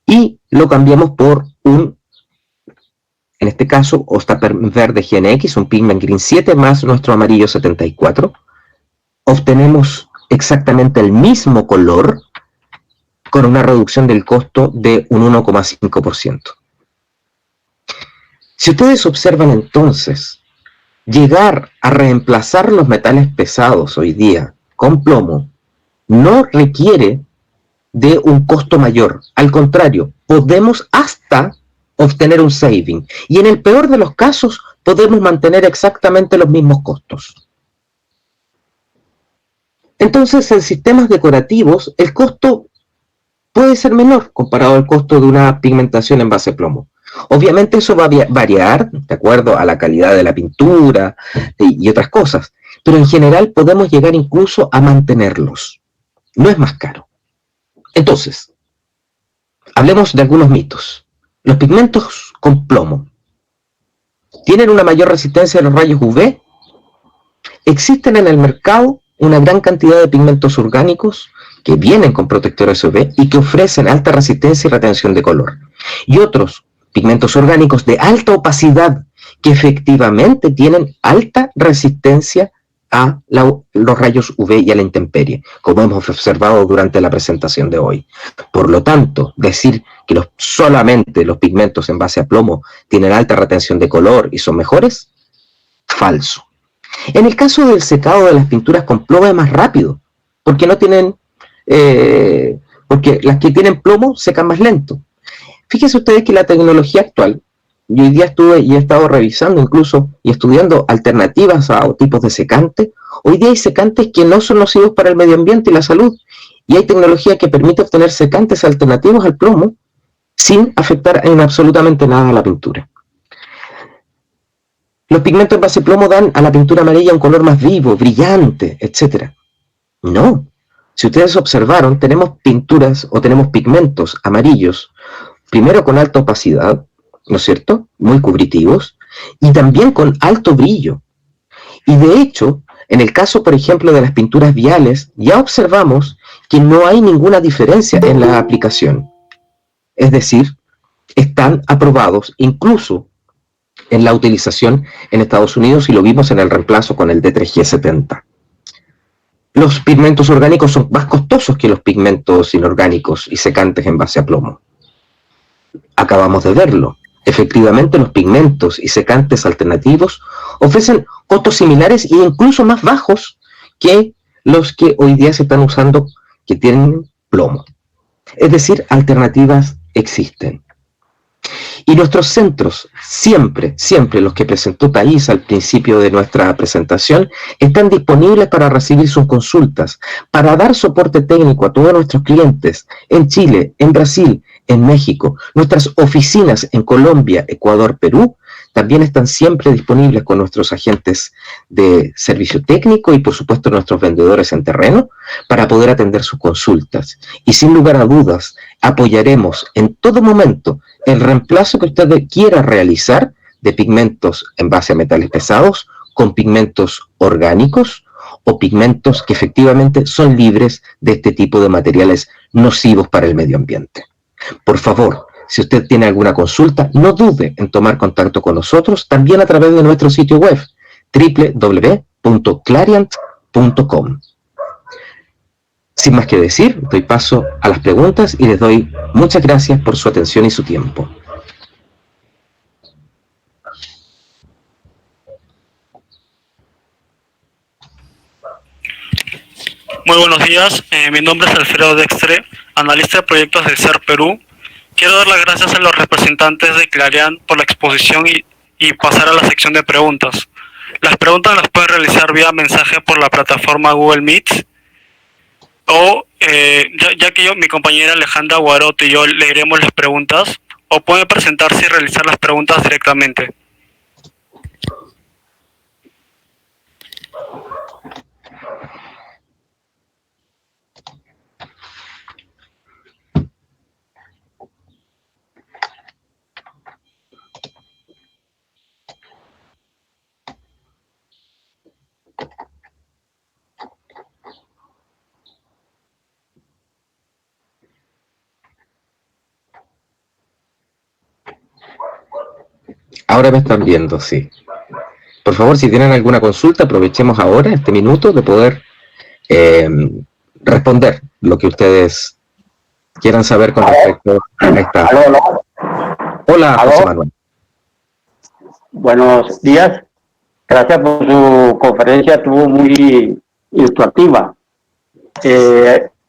y lo cambiamos por un, en este caso, Ostaper verde GNX, un Pigment Green 7 más nuestro amarillo 74. Obtenemos exactamente el mismo color con una reducción del costo de un 1,5%. Si ustedes observan entonces, llegar a reemplazar los metales pesados hoy día con plomo no requiere de un costo mayor. Al contrario, podemos hasta obtener un saving. Y en el peor de los casos, podemos mantener exactamente los mismos costos. Entonces, en sistemas decorativos, el costo puede ser menor comparado al costo de una pigmentación en base plomo. Obviamente eso va a variar de acuerdo a la calidad de la pintura y otras cosas, pero en general podemos llegar incluso a mantenerlos. No es más caro. Entonces, hablemos de algunos mitos. Los pigmentos con plomo tienen una mayor resistencia a los rayos UV. Existen en el mercado una gran cantidad de pigmentos orgánicos que vienen con protectores UV y que ofrecen alta resistencia y retención de color. Y otros pigmentos orgánicos de alta opacidad que efectivamente tienen alta resistencia a los rayos UV y a la intemperie, como hemos observado durante la presentación de hoy. Por lo tanto, decir que solamente los pigmentos en base a plomo tienen alta retención de color y son mejores, falso. En el caso del secado de las pinturas con plomo es más rápido, porque no tienen, porque las que tienen plomo secan más lento. Fíjense ustedes que la tecnología actual y hoy día estuve y he estado revisando incluso y estudiando alternativas a tipos de secante. Hoy día hay secantes que no son nocivos para el medio ambiente y la salud, y hay tecnología que permite obtener secantes alternativos al plomo sin afectar en absolutamente nada a la pintura. Los pigmentos en base plomo dan a la pintura amarilla un color más vivo, brillante, etc. No. Si ustedes observaron, tenemos pinturas o tenemos pigmentos amarillos, primero con alta opacidad, ¿no es cierto?, muy cubritivos, y también con alto brillo. Y de hecho, en el caso, por ejemplo, de las pinturas viales, ya observamos que no hay ninguna diferencia en la aplicación. Es decir, están aprobados incluso en la utilización en Estados Unidos, y lo vimos en el reemplazo con el D3G70. Los pigmentos orgánicos son más costosos que los pigmentos inorgánicos y secantes en base a plomo. Acabamos de verlo. Efectivamente, los pigmentos y secantes alternativos ofrecen costos similares e incluso más bajos que los que hoy día se están usando que tienen plomo. Es decir, alternativas existen. Y nuestros centros, siempre los que presentó Thais al principio de nuestra presentación, están disponibles para recibir sus consultas, para dar soporte técnico a todos nuestros clientes en Chile, en Brasil, en México. Nuestras oficinas en Colombia, Ecuador, Perú, también están siempre disponibles con nuestros agentes de servicio técnico y, por supuesto, nuestros vendedores en terreno para poder atender sus consultas. Y sin lugar a dudas, apoyaremos en todo momento el reemplazo que usted quiera realizar de pigmentos en base a metales pesados con pigmentos orgánicos o pigmentos que efectivamente son libres de este tipo de materiales nocivos para el medio ambiente. Por favor, si usted tiene alguna consulta, no dude en tomar contacto con nosotros también a través de nuestro sitio web www.clariant.com. Sin más que decir, doy paso a las preguntas y les doy muchas gracias por su atención y su tiempo. Muy buenos días, mi nombre es Alfredo Dextre, analista de proyectos del CER Perú. Quiero dar las gracias a los representantes de Clariant por la exposición y pasar a la sección de preguntas. Las preguntas las pueden realizar vía mensaje por la plataforma Google Meet, o ya que mi compañera Alejandra Guaroto y yo leeremos las preguntas, o pueden presentarse y realizar las preguntas directamente. Ahora me están viendo, sí. Por favor, si tienen alguna consulta, aprovechemos ahora, este minuto, de poder responder lo que ustedes quieran saber con respecto a esta... Hola, José Manuel. Buenos días. Gracias por su conferencia, estuvo muy instructiva.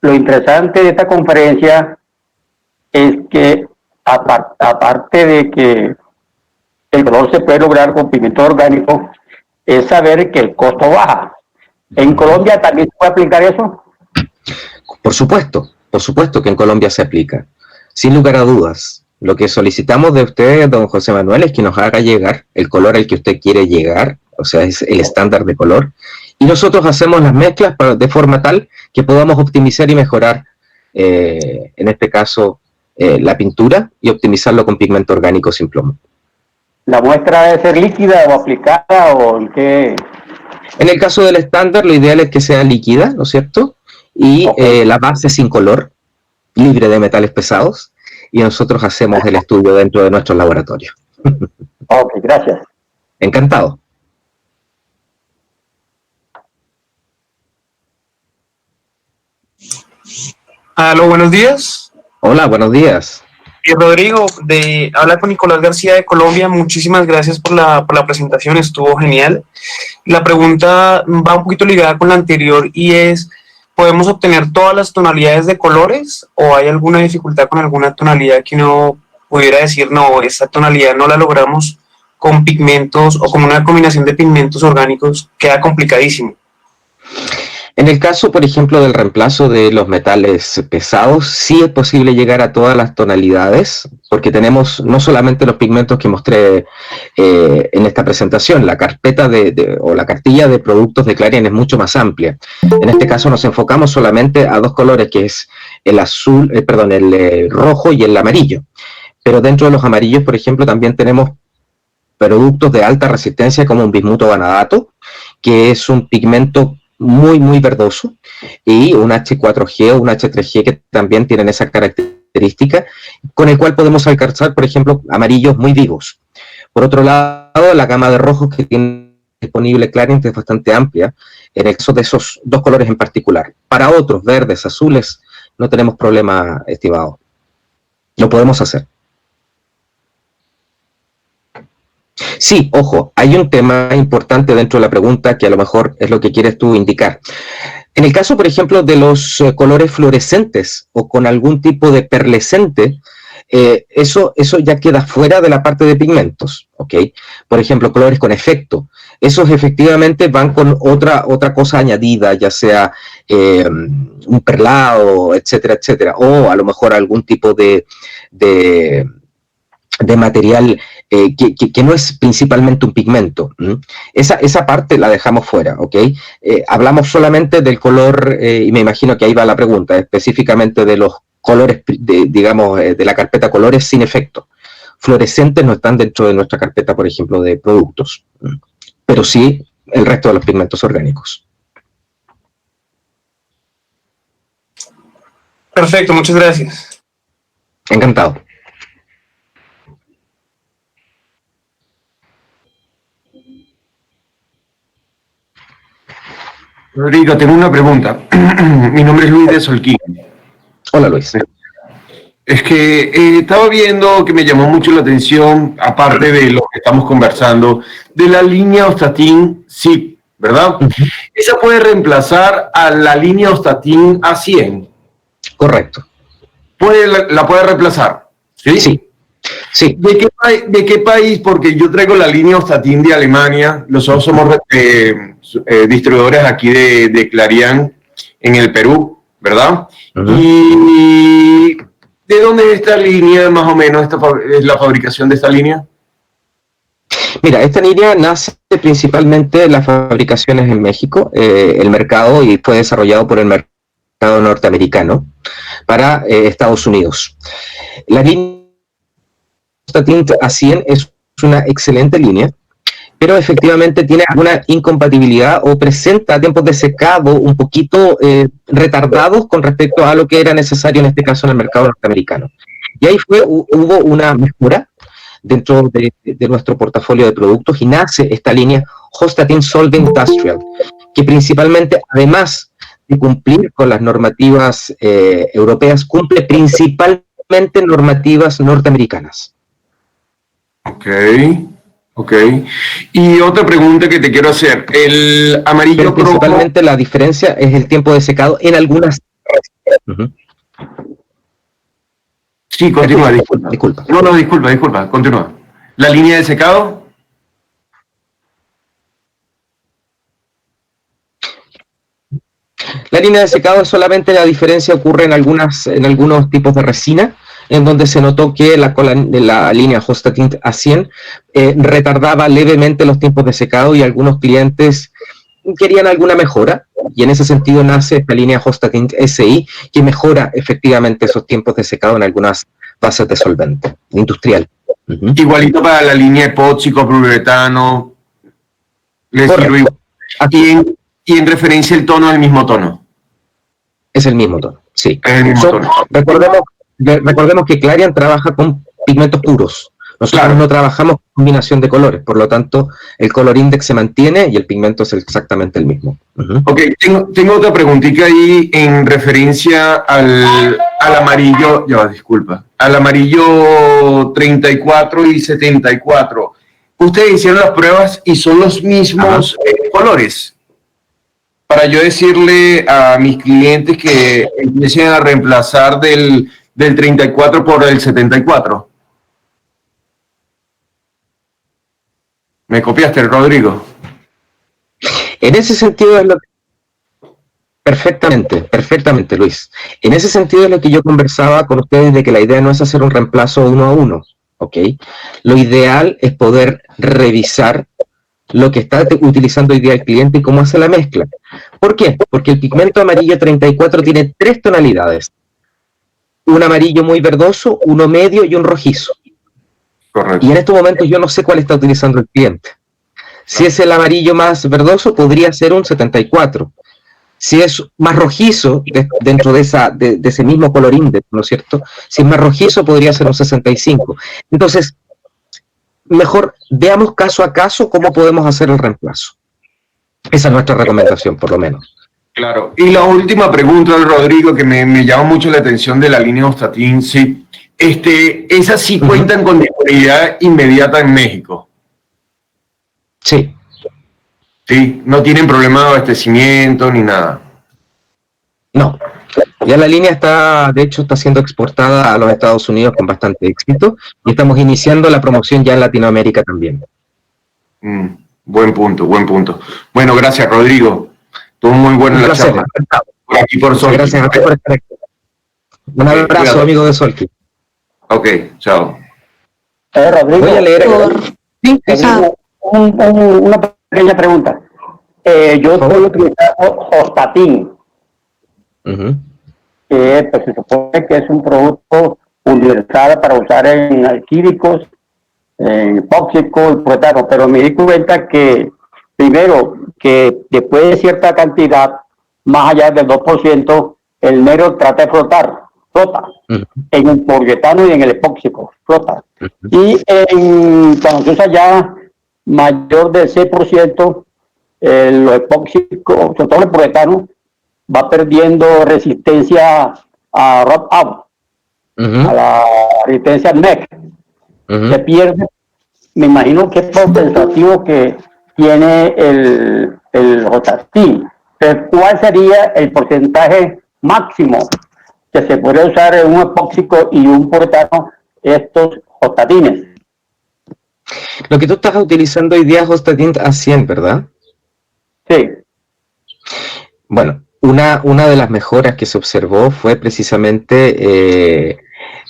Lo interesante de esta conferencia es que, aparte de que el color se puede lograr con pigmento orgánico, es saber que el costo baja. ¿En Colombia también se puede aplicar eso? Por supuesto que en Colombia se aplica. Sin lugar a dudas, lo que solicitamos de usted, don José Manuel, es que nos haga llegar el color al que usted quiere llegar, o sea, es el estándar de color, y nosotros hacemos las mezclas de forma tal que podamos optimizar y mejorar, en este caso, la pintura, y optimizarlo con pigmento orgánico sin plomo. ¿La muestra debe ser líquida o aplicada o en qué? En el caso del estándar, lo ideal es que sea líquida, ¿no es cierto? Y la base sin color, libre de metales pesados, y nosotros hacemos el estudio dentro de nuestro laboratorio. Ok, gracias. Encantado. Aló, buenos días. Hola, buenos días. Y Rodrigo, habla con Nicolás García de Colombia. Muchísimas gracias por la presentación, estuvo genial. La pregunta va un poquito ligada con la anterior y es, ¿podemos obtener todas las tonalidades de colores o hay alguna dificultad con alguna tonalidad que uno pudiera decir, no, esta tonalidad no la logramos con pigmentos o con una combinación de pigmentos orgánicos, queda complicadísimo? En el caso, por ejemplo, del reemplazo de los metales pesados, sí es posible llegar a todas las tonalidades, porque tenemos no solamente los pigmentos que mostré en esta presentación, la carpeta o la cartilla de productos de Clarion es mucho más amplia. En este caso nos enfocamos solamente a dos colores, que es el azul, el rojo y el amarillo. Pero dentro de los amarillos, por ejemplo, también tenemos productos de alta resistencia como un bismuto vanadato, que es un pigmento muy, muy verdoso, y un H4G o un H3G que también tienen esa característica, con el cual podemos alcanzar, por ejemplo, amarillos muy vivos. Por otro lado, la gama de rojos que tiene disponible Clarion es bastante amplia, en el caso de esos dos colores en particular. Para otros, verdes, azules, no tenemos problema, estimado. Lo podemos hacer. Sí, ojo, hay un tema importante dentro de la pregunta que a lo mejor es lo que quieres tú indicar. En el caso, por ejemplo, de los colores fluorescentes o con algún tipo de perlescente, eso ya queda fuera de la parte de pigmentos, ¿ok? Por ejemplo, colores con efecto. Esos efectivamente van con otra cosa añadida, ya sea un perlado, etcétera, etcétera, o a lo mejor algún tipo de material que no es principalmente un pigmento. Esa parte la dejamos fuera, ¿ok? Hablamos solamente del color, y me imagino que ahí va la pregunta, específicamente de los colores, de la carpeta colores sin efecto. Fluorescentes no están dentro de nuestra carpeta, por ejemplo, de productos, pero sí el resto de los pigmentos orgánicos. Perfecto, muchas gracias. Encantado. Rodrigo, tengo una pregunta. Mi nombre es Luis de Solquín. Hola, Luis. Es que estaba viendo que me llamó mucho la atención, aparte de lo que estamos conversando, de la línea Ostatin SIP, ¿verdad? Esa puede reemplazar a la línea Ostatin A100. Correcto. ¿La puede reemplazar? Sí. Sí. Sí. ¿De qué país? Porque yo traigo la línea Ostatin de Alemania. Nosotros somos distribuidores aquí de Clarion en el Perú, ¿verdad? ¿Y de dónde es esta línea, más o menos, es la fabricación de esta línea? Mira, esta línea nace principalmente las fabricaciones en México, el mercado, y fue desarrollado por el mercado norteamericano para Estados Unidos. La línea Ostatin A100 es una excelente línea, pero efectivamente tiene alguna incompatibilidad o presenta tiempos de secado un poquito retardados con respecto a lo que era necesario en este caso en el mercado norteamericano. Y ahí hubo una mejora dentro de nuestro portafolio de productos y nace esta línea Ostatin Solvay Industrial, que principalmente, además de cumplir con las normativas europeas, cumple principalmente normativas norteamericanas. Ok. Y otra pregunta que te quiero hacer. El amarillo pero principalmente la diferencia es el tiempo de secado en algunas... Sí, continúa, disculpa. No, disculpa, continúa. ¿La línea de secado? La línea de secado solamente la diferencia ocurre en algunos tipos de resina, en donde se notó que la línea Ostatin A100 retardaba levemente los tiempos de secado y algunos clientes querían alguna mejora, y en ese sentido nace esta línea Ostatin SI, que mejora efectivamente esos tiempos de secado en algunas bases de solvente industrial. Igualito para la línea epóxico, poliuretano. Y en referencia el tono, el mismo tono. Es el mismo tono, sí. Es el mismo tono. Recordemos que Clarion trabaja con pigmentos puros. Nosotros no trabajamos con combinación de colores, por lo tanto, el color index se mantiene y el pigmento es exactamente el mismo. Ok, tengo otra preguntita ahí en referencia al amarillo, al amarillo 34 y 74. Ustedes hicieron las pruebas y son los mismos colores. Para yo decirle a mis clientes que empiecen a reemplazar del 34 por el 74. ¿Me copiaste, Rodrigo? En ese sentido es lo que... Perfectamente, Luis. En ese sentido es lo que yo conversaba con ustedes de que la idea no es hacer un reemplazo 1 a 1, ¿ok? Lo ideal es poder revisar lo que está utilizando hoy día el cliente y cómo hace la mezcla. ¿Por qué? Porque el pigmento amarillo 34 tiene 3 tonalidades. Un amarillo muy verdoso, uno medio y un rojizo. Correcto. Y en estos momentos yo no sé cuál está utilizando el cliente. Si es el amarillo más verdoso, podría ser un 74. Si es más rojizo, dentro de ese mismo color índice, ¿no es cierto? Si es más rojizo, podría ser un 65. Entonces, mejor veamos caso a caso cómo podemos hacer el reemplazo. Esa es nuestra recomendación, por lo menos. Claro. Y la última pregunta, Rodrigo, que me llama mucho la atención de la línea Ostatin, sí. Esas sí cuentan con disponibilidad inmediata en México. Sí. Sí, no tienen problema de abastecimiento ni nada. No. Ya la línea de hecho, está siendo exportada a los Estados Unidos con bastante éxito y estamos iniciando la promoción ya en Latinoamérica también. Buen punto. Bueno, gracias, Rodrigo. Estuvo muy bueno la charla. Por aquí por Solki. Gracias a ti por estar aquí. Un abrazo, amigo de Solki. Ok, chao. Rodrigo, voy a leer. Sí, una pequeña pregunta. Yo estoy utilizando Ostatin, que pues, se supone que es un producto universal para usar en alquílicos, en epóxico y proetano, pero me di cuenta que, primero, que después de cierta cantidad, más allá del 2%, el negro trata de flota en el poliuretano y en el epóxico, flota. Y cuando se usa ya mayor del 6%, los epóxicos, sobre todo el poliuretano, va perdiendo resistencia a rot out, a la resistencia al NEC. Se pierde, me imagino que es compensativo que tiene el Ostatin. ¿Cuál sería el porcentaje máximo que se puede usar en un epóxico y un poliuretano, estos Ostatines? Lo que tú estás utilizando hoy día es Ostatin A100, ¿verdad? Sí. Bueno, una de las mejoras que se observó fue precisamente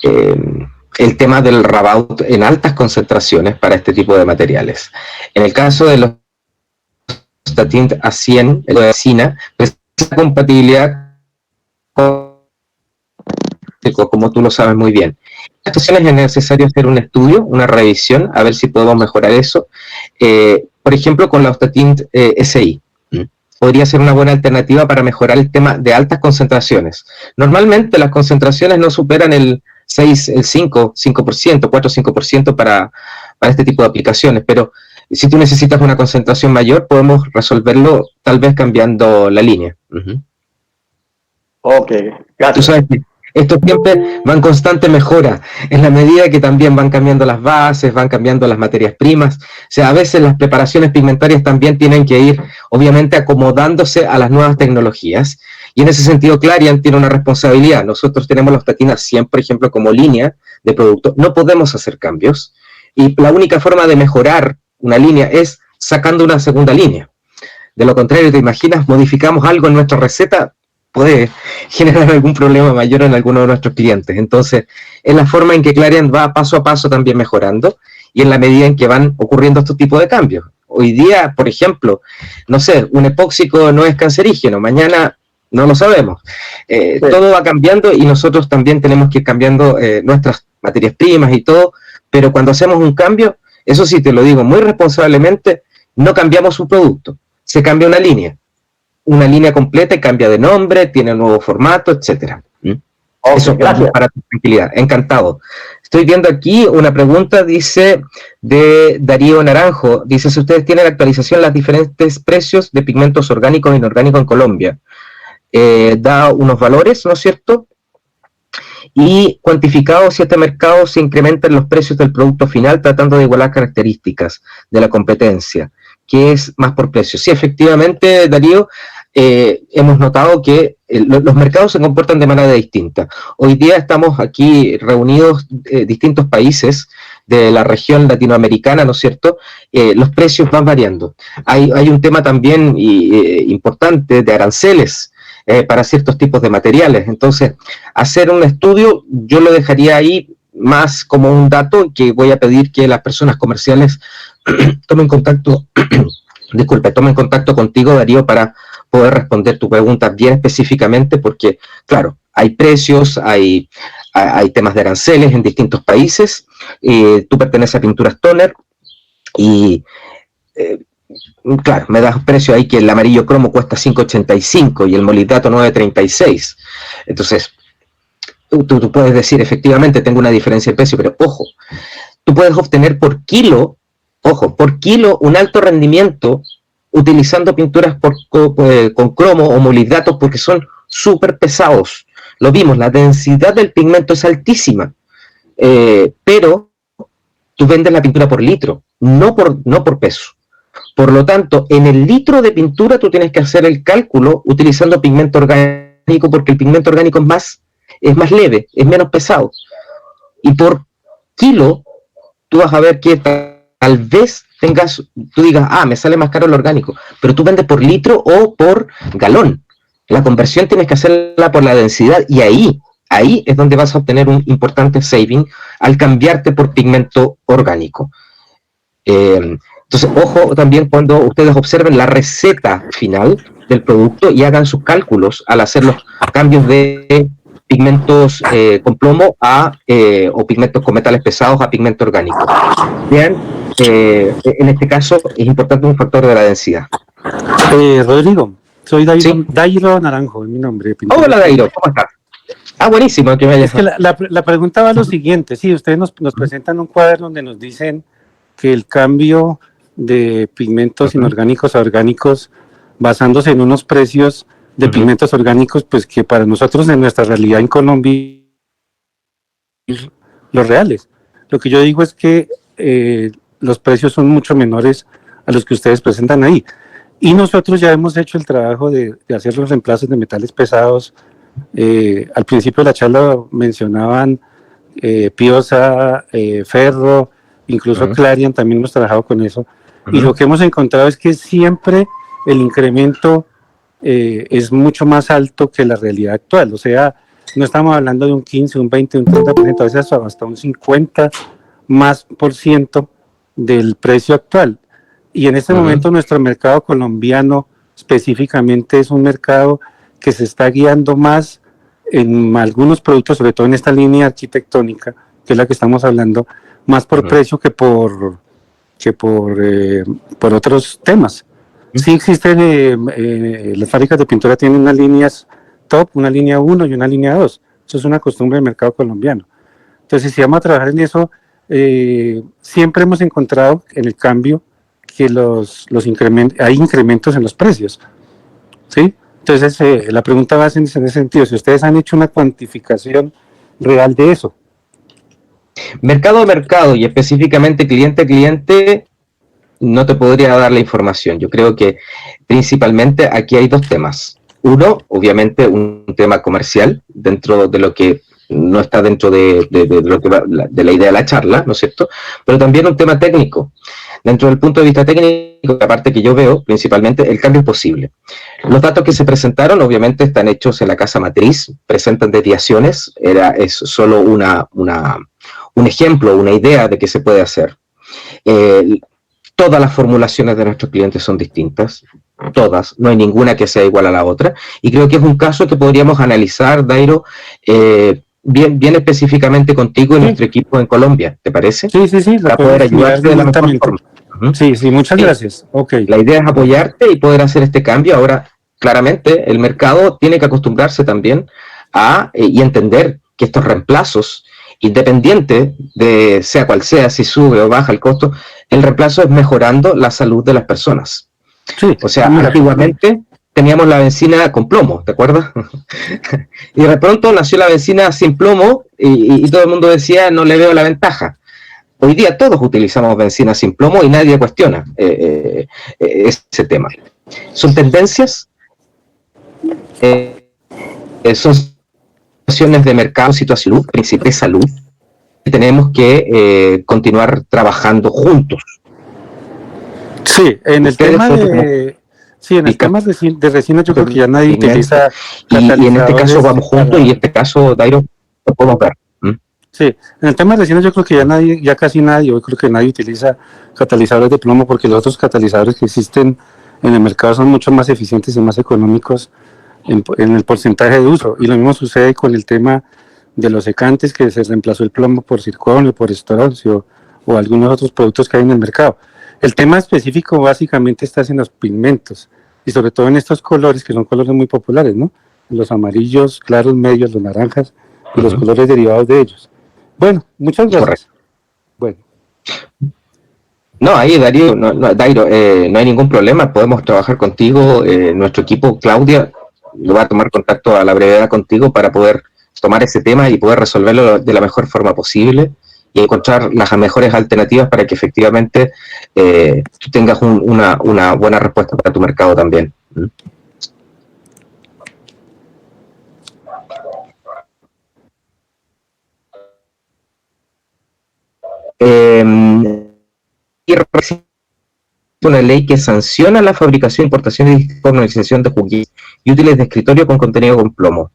el tema del rabaut en altas concentraciones para este tipo de materiales. En el caso de los Ostatin A100, de resina, esa compatibilidad como tú lo sabes muy bien. En estas situaciones es necesario hacer un estudio, una revisión, a ver si podemos mejorar eso. Por ejemplo, con la Ostatin SI. Podría ser una buena alternativa para mejorar el tema de altas concentraciones. Normalmente las concentraciones no superan el 5%, 4-5% para este tipo de aplicaciones, pero si tú necesitas una concentración mayor, podemos resolverlo tal vez cambiando la línea. Ok, gracias. Tú sabes que estos siempre van constante mejora, en la medida que también van cambiando las bases, van cambiando las materias primas. O sea, a veces las preparaciones pigmentarias también tienen que ir, obviamente, acomodándose a las nuevas tecnologías. Y en ese sentido, Clariant tiene una responsabilidad. Nosotros tenemos la Ostatin A100, por ejemplo, como línea de producto. No podemos hacer cambios. Y la única forma de mejorar una línea es sacando una segunda línea. De lo contrario, ¿te imaginas? Modificamos algo en nuestra receta, puede generar algún problema mayor en alguno de nuestros clientes. Entonces, es la forma en que Clariant va paso a paso también mejorando y en la medida en que van ocurriendo estos tipos de cambios. Hoy día, por ejemplo, no sé, un epóxico no es cancerígeno, mañana no lo sabemos. Sí. Todo va cambiando y nosotros también tenemos que ir cambiando nuestras materias primas y todo, pero cuando hacemos un cambio, eso sí te lo digo muy responsablemente, no cambiamos un producto, se cambia una línea completa y cambia de nombre, tiene un nuevo formato, etcétera. Okay, eso para tu tranquilidad. Encantado. Estoy viendo aquí una pregunta, dice, de Darío Naranjo. Dice, si ustedes tienen la actualización de los diferentes precios de pigmentos orgánicos e inorgánicos en Colombia. Da unos valores, ¿no es cierto? Y cuantificado si este mercado se incrementa en los precios del producto final, tratando de igualar características de la competencia, que es más por precio. Sí, efectivamente, Darío, hemos notado que los mercados se comportan de manera distinta. Hoy día estamos aquí reunidos distintos países de la región latinoamericana, ¿no es cierto?, los precios van variando. Hay un tema también importante de aranceles para ciertos tipos de materiales. Entonces, hacer un estudio, yo lo dejaría ahí más como un dato que voy a pedir que las personas comerciales tomen contacto contigo, Darío, para poder responder tu pregunta bien específicamente, porque, claro, hay precios, hay temas de aranceles en distintos países, tú perteneces a Pinturas Toner, y claro, me das precio ahí que el amarillo cromo cuesta 5.85 y el molibdato 9.36, entonces tú puedes decir, efectivamente, tengo una diferencia de precio, pero ojo, tú puedes obtener por kilo un alto rendimiento utilizando pinturas con cromo o molibdatos, porque son súper pesados. Lo vimos, la densidad del pigmento es altísima, pero tú vendes la pintura por litro, no por peso. Por lo tanto, en el litro de pintura tú tienes que hacer el cálculo utilizando pigmento orgánico, porque el pigmento orgánico es más leve, es menos pesado. Y por kilo, tú vas a ver que tal vez tú digas, me sale más caro el orgánico, pero tú vendes por litro o por galón. La conversión tienes que hacerla por la densidad, y ahí es donde vas a obtener un importante saving al cambiarte por pigmento orgánico. Entonces, ojo también cuando ustedes observen la receta final del producto y hagan sus cálculos al hacer los cambios de pigmentos con plomo o pigmentos con metales pesados a pigmento orgánico. Vean, en este caso es importante un factor de la densidad. Rodrigo, soy Dairo, ¿Sí? Dairo Naranjo, es mi nombre. Hola, Dairo, ¿cómo estás? Buenísimo que me hayas... Es que la pregunta va a lo siguiente, sí, ustedes nos presentan un cuaderno donde nos dicen que el cambio de pigmentos inorgánicos a orgánicos, basándose en unos precios de pigmentos orgánicos, pues que para nosotros en nuestra realidad en Colombia, los reales. Lo que yo digo es que los precios son mucho menores a los que ustedes presentan ahí. Y nosotros ya hemos hecho el trabajo de hacer los reemplazos de metales pesados. Al principio de la charla mencionaban pioza, ferro, incluso Clarion, también hemos trabajado con eso. Y lo que hemos encontrado es que siempre el incremento es mucho más alto que la realidad actual. O sea, no estamos hablando de un 15, un 20, un 30%, a veces hasta un 50% del precio actual. Y en este momento nuestro mercado colombiano específicamente es un mercado que se está guiando más en algunos productos, sobre todo en esta línea arquitectónica, que es la que estamos hablando, más por precio que por otros temas. Sí existen, las fábricas de pintura tienen unas líneas top, una línea 1 y una línea 2. Eso es una costumbre del mercado colombiano. Entonces, si vamos a trabajar en eso, siempre hemos encontrado en el cambio que hay incrementos en los precios, ¿sí? Entonces, la pregunta va en ese sentido, si ustedes han hecho una cuantificación real de eso. Mercado a mercado y específicamente cliente a cliente, no te podría dar la información. Yo creo que principalmente aquí hay dos temas. Uno, obviamente, un tema comercial dentro de lo que no está dentro de la idea de la charla, ¿no es cierto? Pero también un tema técnico. Dentro del punto de vista técnico, aparte que yo veo, principalmente, el cambio es posible. Los datos que se presentaron, obviamente, están hechos en la casa matriz, presentan desviaciones, es solo un ejemplo, una idea de qué se puede hacer. Todas las formulaciones de nuestros clientes son distintas, todas, no hay ninguna que sea igual a la otra, y creo que es un caso que podríamos analizar, Dairo, bien específicamente contigo y nuestro equipo en Colombia, ¿te parece? Sí, para poder ayudarte de la mejor forma. Sí, muchas gracias. Okay. La idea es apoyarte y poder hacer este cambio. Ahora, claramente, el mercado tiene que acostumbrarse también y entender que estos reemplazos, independiente de sea cual sea, si sube o baja el costo, el reemplazo es mejorando la salud de las personas. Sí, o sea, antiguamente teníamos la benzina con plomo, ¿te acuerdas? Y de pronto nació la benzina sin plomo y todo el mundo decía, no le veo la ventaja. Hoy día todos utilizamos benzina sin plomo y nadie cuestiona ese tema. Son tendencias, son situaciones de mercado, situación, príncipe salud, tenemos que continuar trabajando juntos. Sí, en el tema de... Sí, en el tema de resina yo creo que ya nadie utiliza catalizadores. Y en este caso vamos juntos, y en este caso, Dairo, lo podemos ver. Sí, en el tema de resina yo creo que ya casi nadie, yo creo que nadie utiliza catalizadores de plomo, porque los otros catalizadores que existen en el mercado son mucho más eficientes y más económicos en el porcentaje de uso. Y lo mismo sucede con el tema de los secantes, que se reemplazó el plomo por circonio, por estroncio o algunos otros productos que hay en el mercado. El tema específico básicamente está en los pigmentos, y sobre todo en estos colores, que son colores muy populares, ¿no? Los amarillos, claros, medios, los naranjas y los colores derivados de ellos. Bueno, muchas gracias. Correcto. Bueno. No, ahí Dairo, Dairo, no hay ningún problema, podemos trabajar contigo, nuestro equipo, Claudia, lo va a tomar contacto a la brevedad contigo para poder tomar ese tema y poder resolverlo de la mejor forma posible y encontrar las mejores alternativas para que efectivamente tú tengas una buena respuesta para tu mercado también. Y una ley que sanciona la fabricación, importación y comercialización de juguetes y útiles de escritorio con contenido con plomo.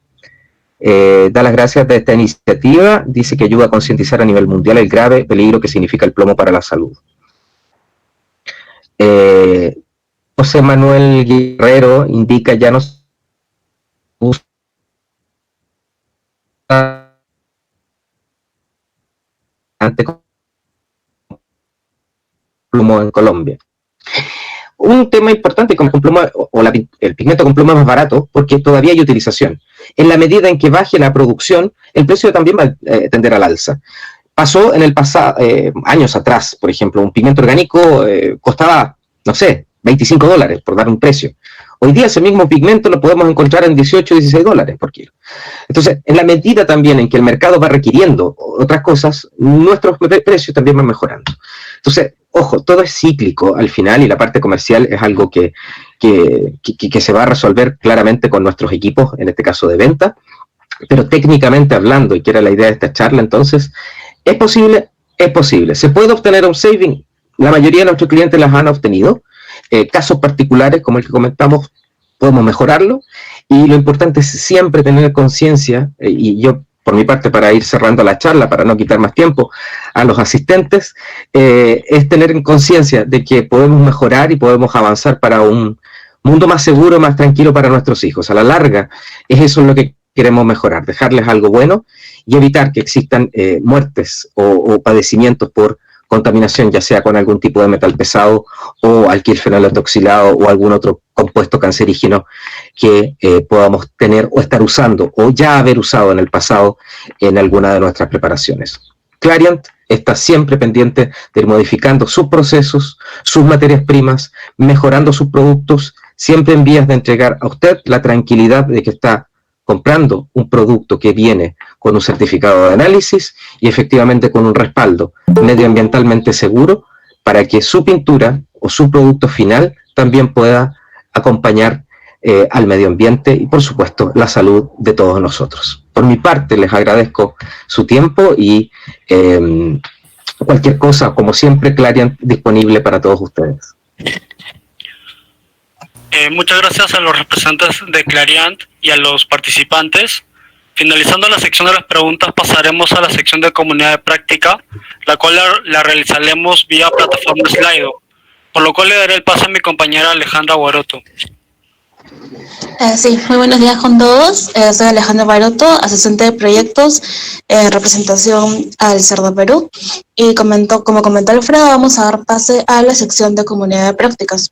Da las gracias de esta iniciativa, dice que ayuda a concientizar a nivel mundial el grave peligro que significa el plomo para la salud. José Manuel Guerrero indica ya no usa plomo en Colombia. Un tema importante con plomo, el pigmento con plomo es más barato porque todavía hay utilización. En la medida en que baje la producción, el precio también va a tender al alza. Pasó en el pasado, años atrás, por ejemplo, un pigmento orgánico costaba, no sé, $25, por dar un precio. Hoy día ese mismo pigmento lo podemos encontrar en $18, $16 por kilo. Entonces, en la medida también en que el mercado va requiriendo otras cosas, nuestros precios también van mejorando. Entonces, ojo, todo es cíclico al final, y la parte comercial es algo que se va a resolver claramente con nuestros equipos, en este caso de venta, pero técnicamente hablando, y que era la idea de esta charla, entonces, ¿es posible? Es posible. ¿Se puede obtener un saving? La mayoría de nuestros clientes las han obtenido. Casos particulares, como el que comentamos, podemos mejorarlo, y lo importante es siempre tener conciencia, y yo, por mi parte, para ir cerrando la charla, para no quitar más tiempo a los asistentes, es tener en conciencia de que podemos mejorar y podemos avanzar para un mundo más seguro, más tranquilo para nuestros hijos. A la larga, es eso lo que queremos mejorar, dejarles algo bueno y evitar que existan muertes o padecimientos por contaminación, ya sea con algún tipo de metal pesado o alquilfenoletoxilado o algún otro compuesto cancerígeno que podamos tener o estar usando o ya haber usado en el pasado en alguna de nuestras preparaciones. Clariant está siempre pendiente de ir modificando sus procesos, sus materias primas, mejorando sus productos, siempre en vías de entregar a usted la tranquilidad de que está comprando un producto que viene con un certificado de análisis y efectivamente con un respaldo medioambientalmente seguro para que su pintura o su producto final también pueda acompañar al medio ambiente y, por supuesto, la salud de todos nosotros. Por mi parte, les agradezco su tiempo y cualquier cosa, como siempre, Clariant disponible para todos ustedes. Muchas gracias a los representantes de Clariant y a los participantes. Finalizando la sección de las preguntas, pasaremos a la sección de comunidad de práctica, la cual la realizaremos vía plataforma Slido, por lo cual le daré el paso a mi compañera Alejandra Guaroto. Sí, muy buenos días con todos. Soy Alejandra Guaroto, asistente de proyectos en representación al Cerdo Perú. Y como comentó Alfredo, vamos a dar pase a la sección de comunidad de prácticas.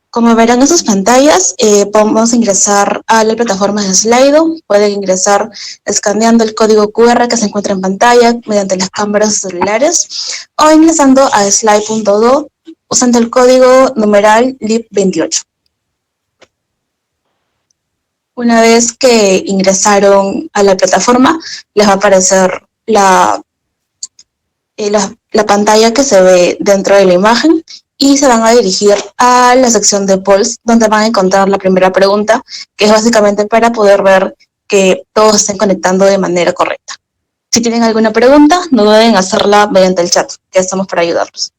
Como verán en sus pantallas, podemos ingresar a la plataforma de Slido. Pueden ingresar escaneando el código QR que se encuentra en pantalla mediante las cámaras celulares o ingresando a slide.do usando el código numeral LIP28. Una vez que ingresaron a la plataforma, les va a aparecer la pantalla que se ve dentro de la imagen y se van a dirigir a la sección de polls, donde van a encontrar la primera pregunta, que es básicamente para poder ver que todos estén conectando de manera correcta. Si tienen alguna pregunta, no duden en hacerla mediante el chat, que estamos para ayudarlos.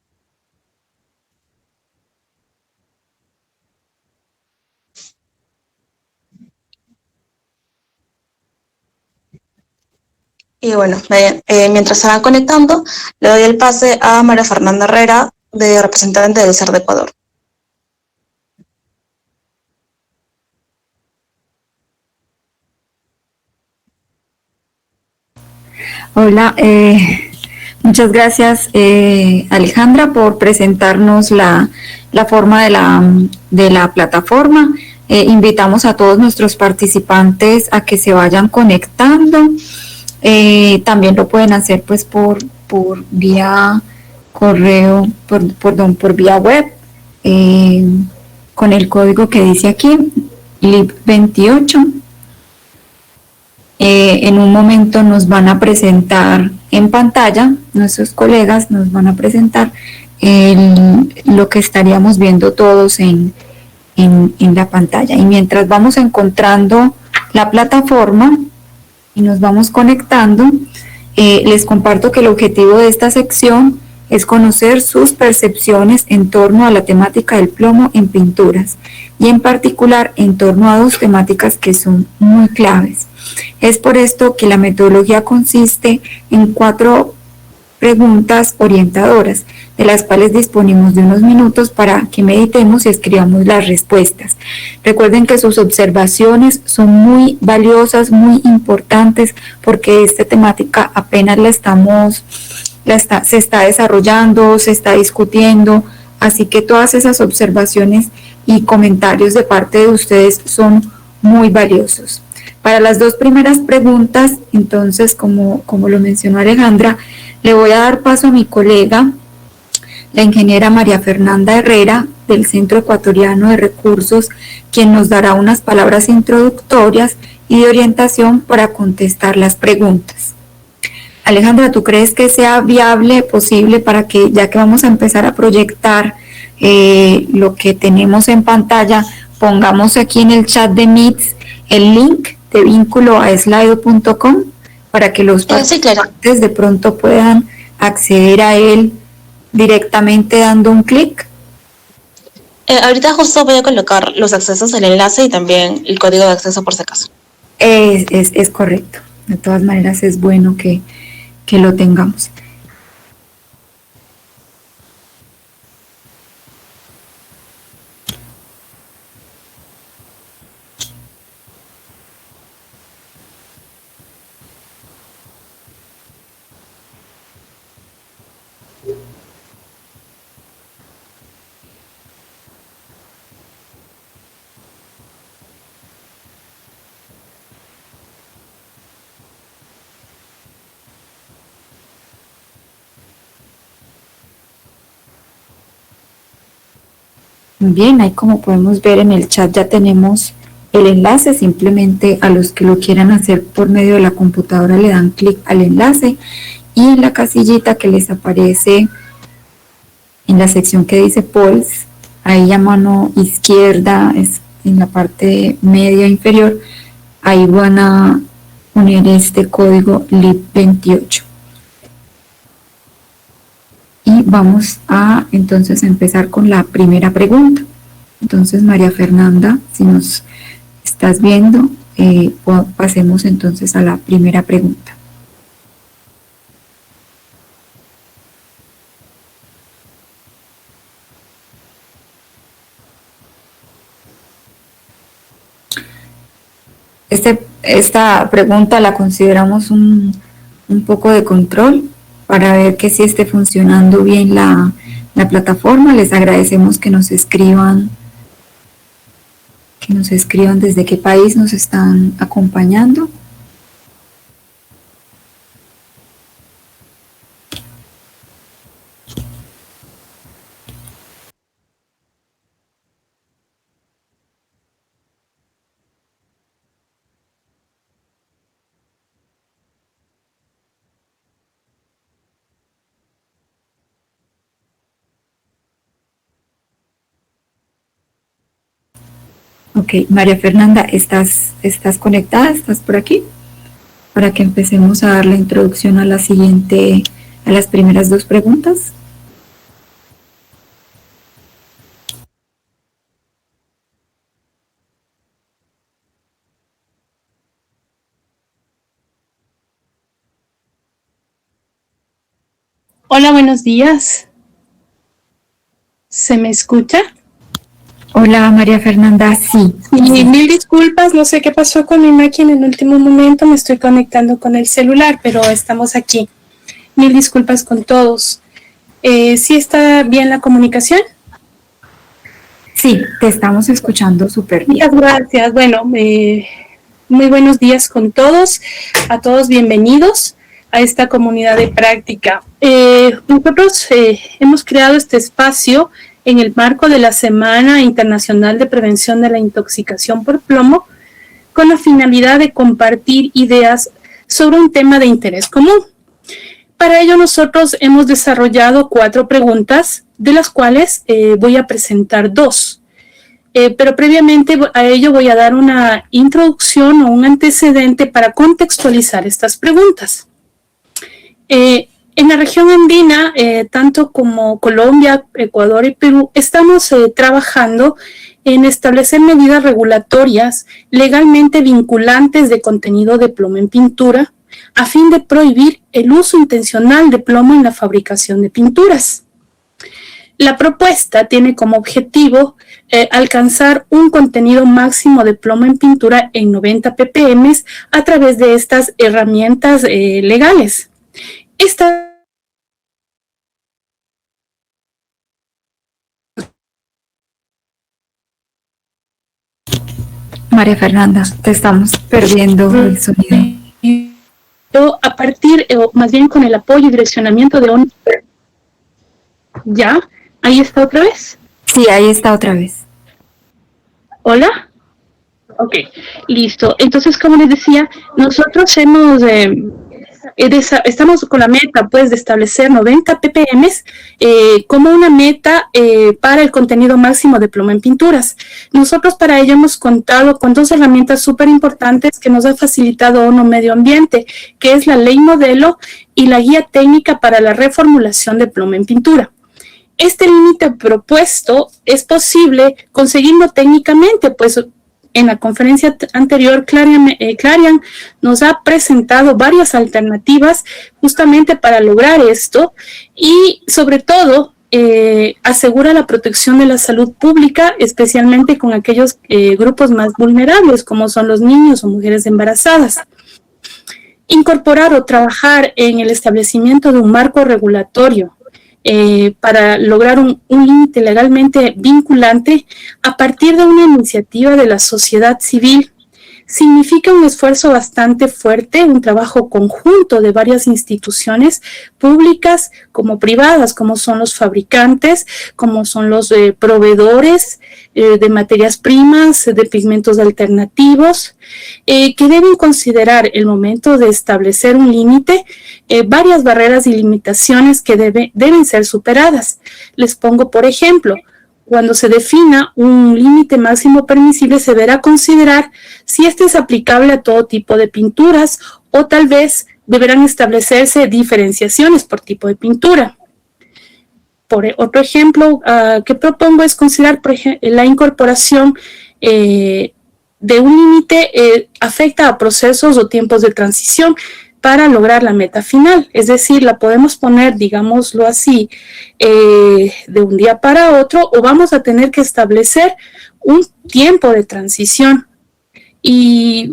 Y bueno, mientras se van conectando, le doy el pase a María Fernanda Herrera, representante del CER de Ecuador. Hola, muchas gracias Alejandra por presentarnos la forma de la plataforma. Invitamos a todos nuestros participantes a que se vayan conectando. También lo pueden hacer pues por vía correo, por vía web, con el código que dice aquí, LIB28. En un momento nos van a presentar en pantalla, nuestros colegas nos van a presentar lo que estaríamos viendo todos en la pantalla. Y mientras vamos encontrando la plataforma y nos vamos conectando, les comparto que el objetivo de esta sección es conocer sus percepciones en torno a la temática del plomo en pinturas y en particular en torno a dos temáticas que son muy claves. Es por esto que la metodología consiste en 4 preguntas orientadoras, de las cuales disponemos de unos minutos para que meditemos y escribamos las respuestas. Recuerden que sus observaciones son muy valiosas, muy importantes, porque esta temática apenas se está desarrollando, se está discutiendo, así que todas esas observaciones y comentarios de parte de ustedes son muy valiosos. Para las 2 primeras preguntas, entonces, como lo mencionó Alejandra, le voy a dar paso a mi colega, la ingeniera María Fernanda Herrera, del Centro Ecuatoriano de Recursos, quien nos dará unas palabras introductorias y de orientación para contestar las preguntas. Alejandra, ¿tú crees que sea viable, posible, para que, ya que vamos a empezar a proyectar lo que tenemos en pantalla, pongamos aquí en el chat de Meet el link de vínculo a slido.com para que los participantes de pronto puedan acceder a él directamente dando un clic? Ahorita justo voy a colocar los accesos al enlace y también el código de acceso por si acaso. Es correcto. De todas maneras es bueno que lo tengamos. Bien, ahí como podemos ver en el chat ya tenemos el enlace. Simplemente a los que lo quieran hacer por medio de la computadora le dan clic al enlace y en la casillita que les aparece en la sección que dice Polls, ahí a mano izquierda, es en la parte media inferior, ahí van a poner este código LIB28. Y vamos a entonces empezar con la primera pregunta. Entonces, María Fernanda, si nos estás viendo, pasemos entonces a la primera pregunta. Esta pregunta la consideramos un poco de control para ver que sí esté funcionando bien la plataforma. Les agradecemos que nos escriban desde qué país nos están acompañando. Ok, María Fernanda, ¿estás conectada? ¿Estás por aquí? para que empecemos a dar la introducción a las primeras dos preguntas. Hola, buenos días. ¿Se me escucha? Hola, María Fernanda, sí. Mil disculpas, no sé qué pasó con mi máquina en el último momento, me estoy conectando con el celular, pero estamos aquí. Mil disculpas con todos. ¿Sí está bien la comunicación? Sí, te estamos escuchando súper bien. Muchas gracias. Bueno, muy buenos días con todos. A todos bienvenidos a esta comunidad de práctica. Nosotros hemos creado este espacio en el marco de la Semana Internacional de Prevención de la Intoxicación por Plomo, con la finalidad de compartir ideas sobre un tema de interés común. Para ello nosotros hemos desarrollado 4 preguntas, de las cuales voy a presentar 2. Pero previamente a ello voy a dar una introducción o un antecedente para contextualizar estas preguntas. En la región andina, tanto como Colombia, Ecuador y Perú, estamos trabajando en establecer medidas regulatorias legalmente vinculantes de contenido de plomo en pintura, a fin de prohibir el uso intencional de plomo en la fabricación de pinturas. La propuesta tiene como objetivo alcanzar un contenido máximo de plomo en pintura en 90 ppm a través de estas herramientas legales. María Fernanda, te estamos perdiendo el sonido. A partir, o más bien con el apoyo y direccionamiento de ONU. ¿Ya? ¿Ahí está otra vez? Sí, ahí está otra vez. ¿Hola? Ok, listo. Entonces, como les decía, nosotros estamos con la meta, pues, de establecer 90 ppm como una meta para el contenido máximo de plomo en pinturas. Nosotros para ello hemos contado con 2 herramientas súper importantes que nos ha facilitado ONU Medio Ambiente, que es la Ley Modelo y la Guía Técnica para la Reformulación de Plomo en Pintura. Este límite propuesto es posible conseguirlo técnicamente, pues en la conferencia anterior Clarian nos ha presentado varias alternativas justamente para lograr esto y sobre todo asegura la protección de la salud pública, especialmente con aquellos grupos más vulnerables como son los niños o mujeres embarazadas. Incorporar o trabajar en el establecimiento de un marco regulatorio para lograr un límite legalmente vinculante a partir de una iniciativa de la sociedad civil significa un esfuerzo bastante fuerte, un trabajo conjunto de varias instituciones públicas como privadas, como son los fabricantes, como son los proveedores de materias primas, de pigmentos alternativos, que deben considerar el momento de establecer un límite, varias barreras y limitaciones que deben ser superadas. Les pongo, por ejemplo, cuando se defina un límite máximo permisible, se deberá considerar si este es aplicable a todo tipo de pinturas o tal vez deberán establecerse diferenciaciones por tipo de pintura. Otro ejemplo que propongo es considerar, por ejemplo, la incorporación de un límite afecta a procesos o tiempos de transición para lograr la meta final, es decir, la podemos poner, digámoslo así, de un día para otro o vamos a tener que establecer un tiempo de transición. Y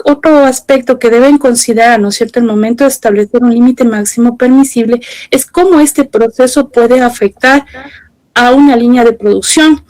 otro aspecto que deben considerar, ¿no es cierto?, el momento de establecer un límite máximo permisible es cómo este proceso puede afectar a una línea de producción.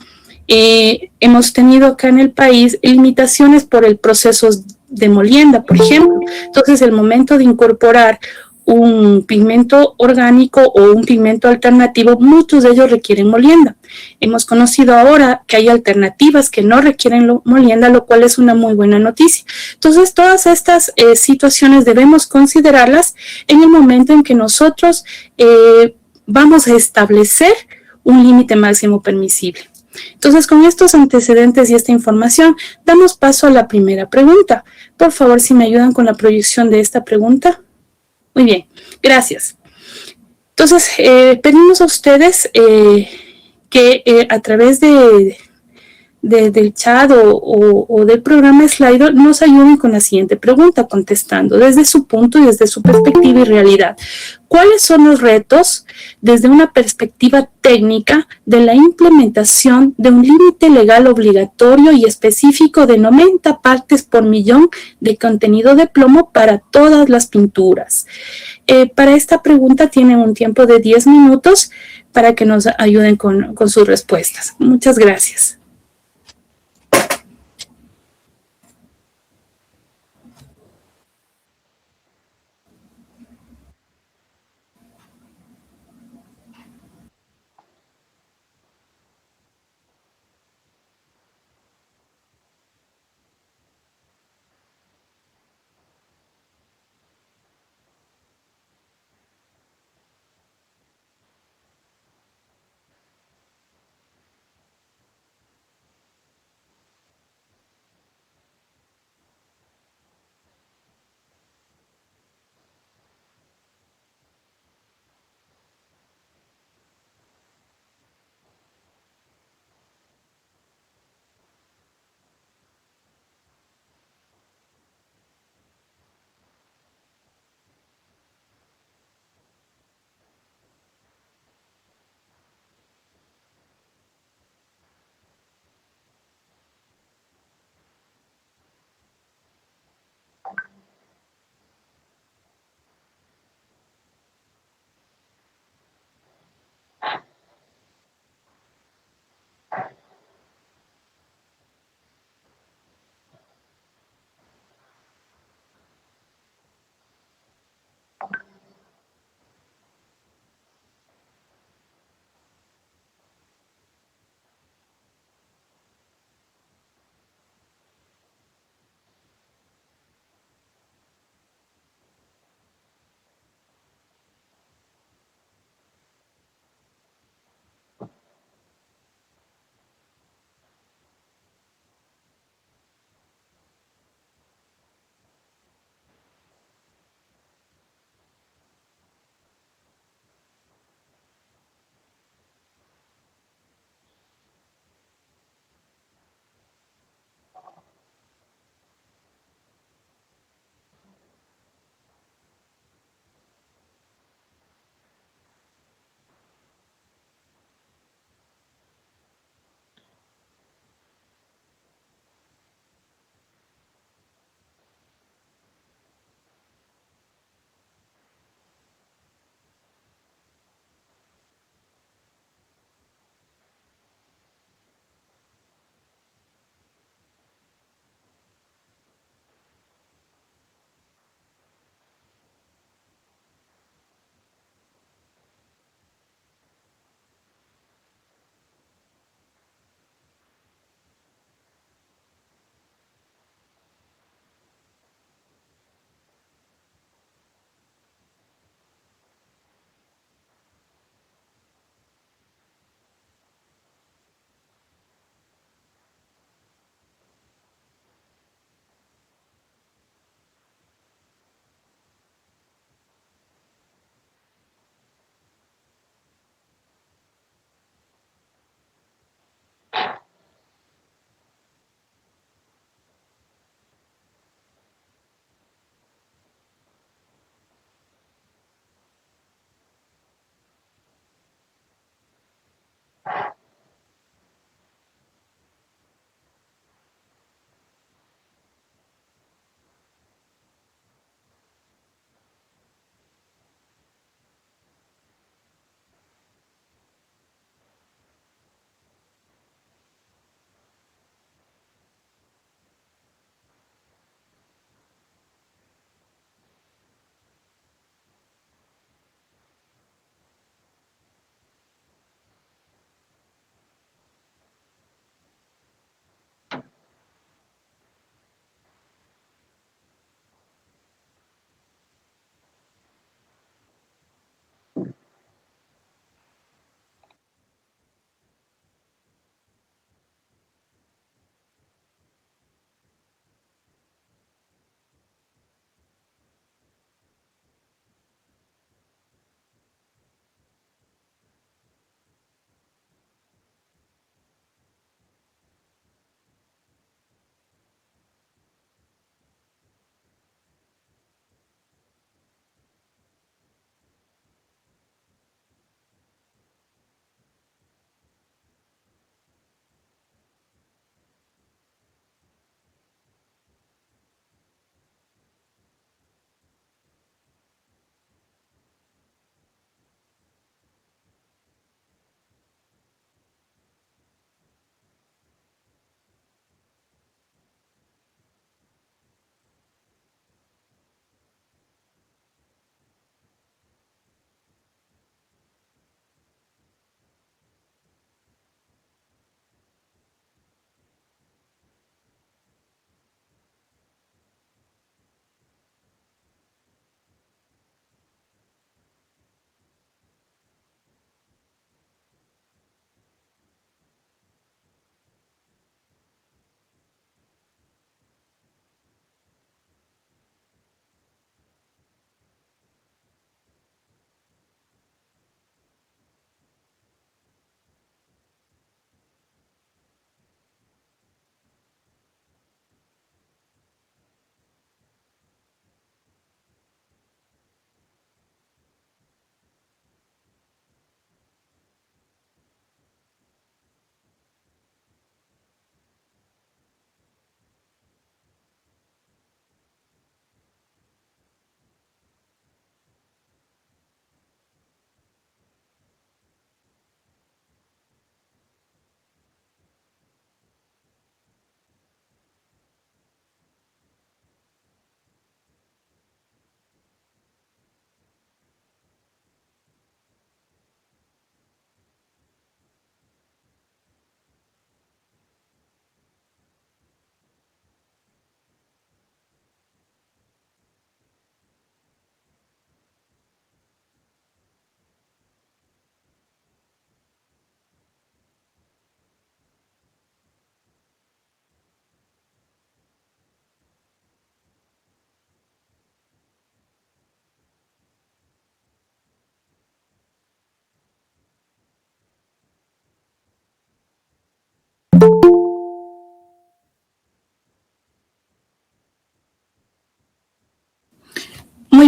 Hemos tenido acá en el país limitaciones por el proceso de molienda, por ejemplo. Entonces, el momento de incorporar un pigmento orgánico o un pigmento alternativo, muchos de ellos requieren molienda. Hemos conocido ahora que hay alternativas que no requieren molienda, lo cual es una muy buena noticia. Entonces, todas estas situaciones debemos considerarlas en el momento en que nosotros vamos a establecer un límite máximo permisible. Entonces, con estos antecedentes y esta información, damos paso a la primera pregunta. Por favor, si me ayudan con la proyección de esta pregunta. Muy bien, gracias. Entonces, pedimos a ustedes que a través del chat o del programa Slido nos ayuden con la siguiente pregunta, contestando desde su punto y desde su perspectiva y realidad. ¿Cuáles son los retos desde una perspectiva técnica de la implementación de un límite legal obligatorio y específico de 90 partes por millón de contenido de plomo para todas las pinturas? Para esta pregunta tienen un tiempo de 10 minutos para que nos ayuden con sus respuestas. Muchas gracias.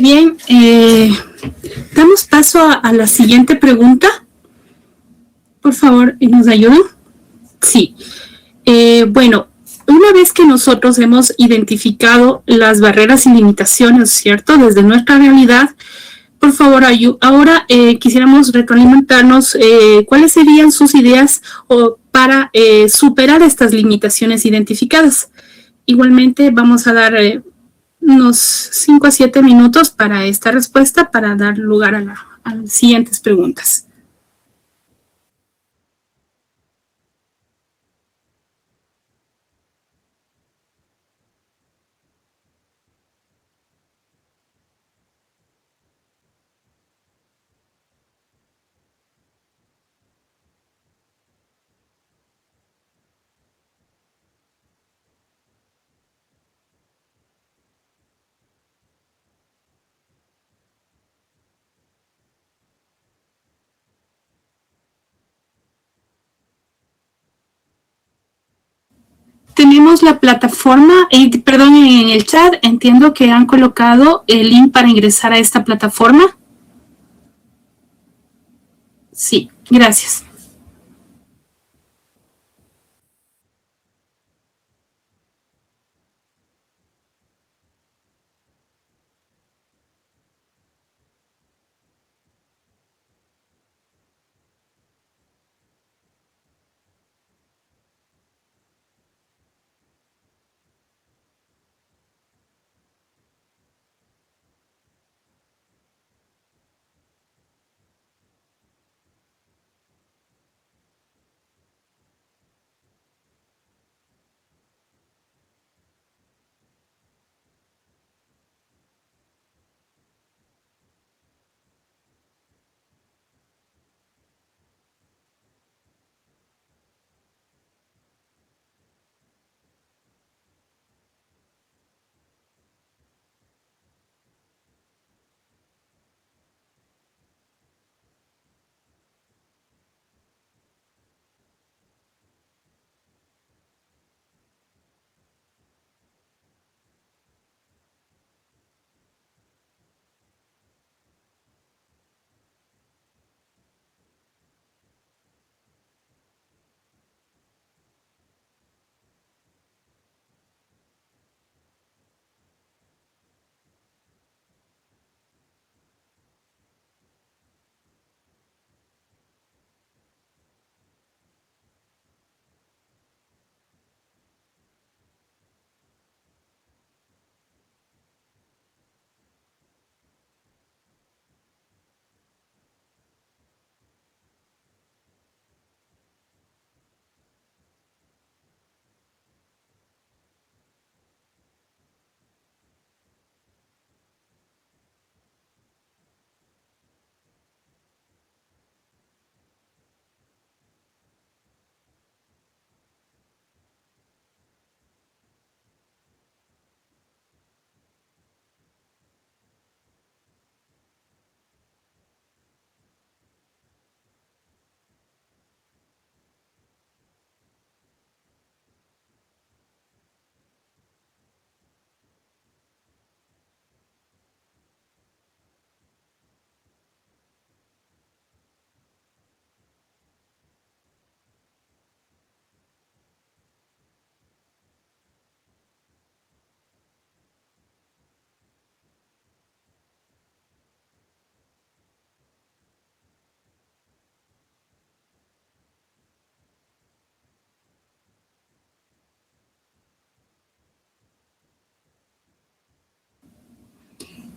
bien. Damos paso a la siguiente pregunta. Por favor, ¿nos ayudan? Sí. Bueno, una vez que nosotros hemos identificado las barreras y limitaciones, ¿cierto? Desde nuestra realidad, por favor, ahora quisiéramos retroalimentarnos cuáles serían sus ideas para superar estas limitaciones identificadas. Igualmente, vamos a dar unos 5 a 7 minutos para esta respuesta para dar lugar a las siguientes preguntas. Tenemos la plataforma, perdón, en el chat, entiendo que han colocado el link para ingresar a esta plataforma. Sí, gracias.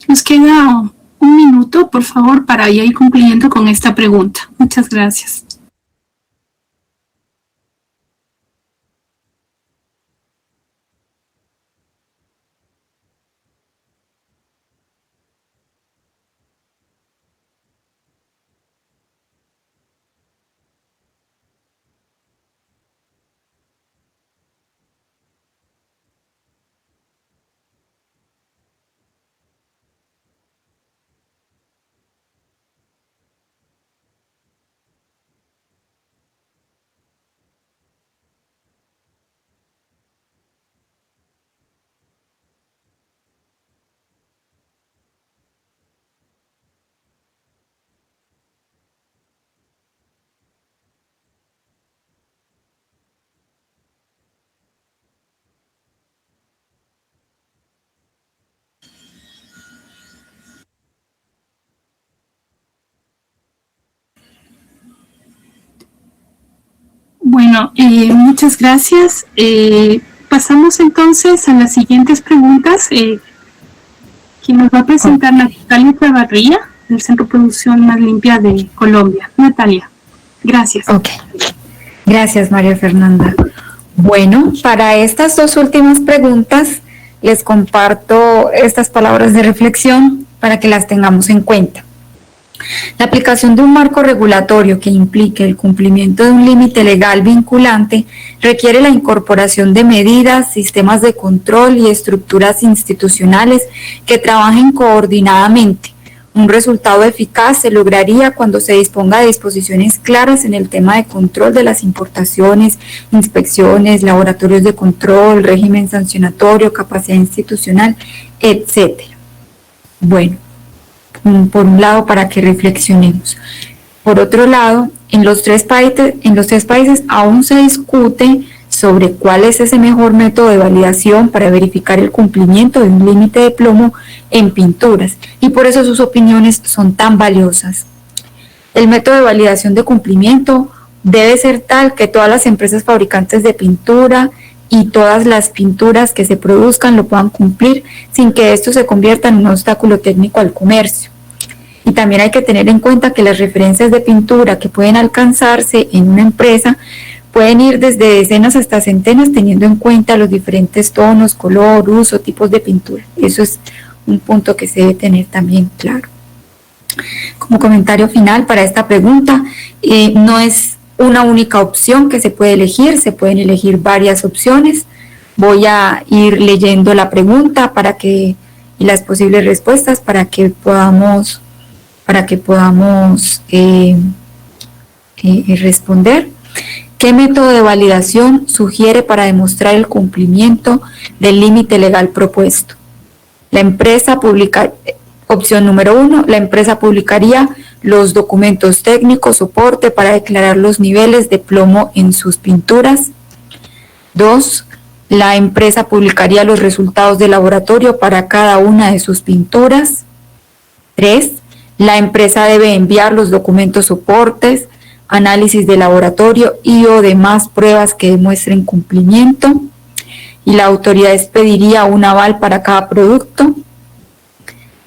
Nos queda un minuto, por favor, para ya ir concluyendo con esta pregunta. Muchas gracias. Bueno, muchas gracias. Pasamos entonces a las siguientes preguntas. Quien nos va a presentar, Natalia Chavarría, del Centro de Producción Más Limpia de Colombia. Natalia, gracias. Ok, gracias María Fernanda. Bueno, para estas dos últimas preguntas les comparto estas palabras de reflexión para que las tengamos en cuenta. La aplicación de un marco regulatorio que implique el cumplimiento de un límite legal vinculante requiere la incorporación de medidas, sistemas de control y estructuras institucionales que trabajen coordinadamente. Un resultado eficaz se lograría cuando se disponga de disposiciones claras en el tema de control de las importaciones, inspecciones, laboratorios de control, régimen sancionatorio, capacidad institucional, etcétera. Bueno, por un lado, para que reflexionemos. Por otro lado, en los tres países aún se discute sobre cuál es ese mejor método de validación para verificar el cumplimiento de un límite de plomo en pinturas, y por eso sus opiniones son tan valiosas. El método de validación de cumplimiento debe ser tal que todas las empresas fabricantes de pintura y todas las pinturas que se produzcan lo puedan cumplir sin que esto se convierta en un obstáculo técnico al comercio. Y también hay que tener en cuenta que las referencias de pintura que pueden alcanzarse en una empresa pueden ir desde decenas hasta centenas, teniendo en cuenta los diferentes tonos, color, uso, tipos de pintura. Eso es un punto que se debe tener también claro. Como comentario final para esta pregunta, no es una única opción que se puede elegir, se pueden elegir varias opciones. Voy a ir leyendo la pregunta y las posibles respuestas para que podamos responder. ¿Qué método de validación sugiere para demostrar el cumplimiento del límite legal propuesto? Opción número 1, la empresa publicaría los documentos técnicos soporte para declarar los niveles de plomo en sus pinturas. 2, la empresa publicaría los resultados de laboratorio para cada una de sus pinturas. 3, la empresa debe enviar los documentos soportes, análisis de laboratorio y o demás pruebas que demuestren cumplimiento, y la autoridad expediría un aval para cada producto.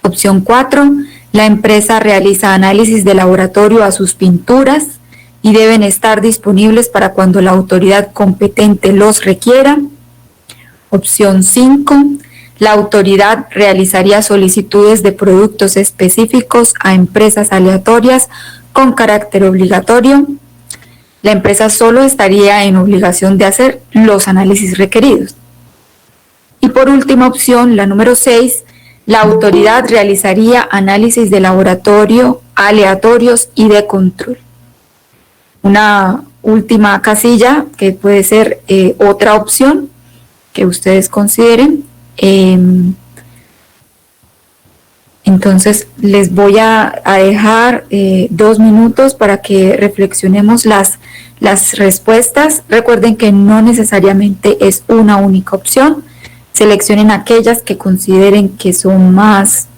Opción 4, la empresa realiza análisis de laboratorio a sus pinturas y deben estar disponibles para cuando la autoridad competente los requiera. Opción 5, la autoridad realizaría solicitudes de productos específicos a empresas aleatorias con carácter obligatorio. La empresa solo estaría en obligación de hacer los análisis requeridos. Y por última opción, la número 6, la autoridad realizaría análisis de laboratorio aleatorios y de control. Una última casilla que puede ser otra opción que ustedes consideren. Entonces les voy a dejar 2 minutos para que reflexionemos las respuestas. Recuerden que no necesariamente es una única opción. Seleccionen aquellas que consideren que son más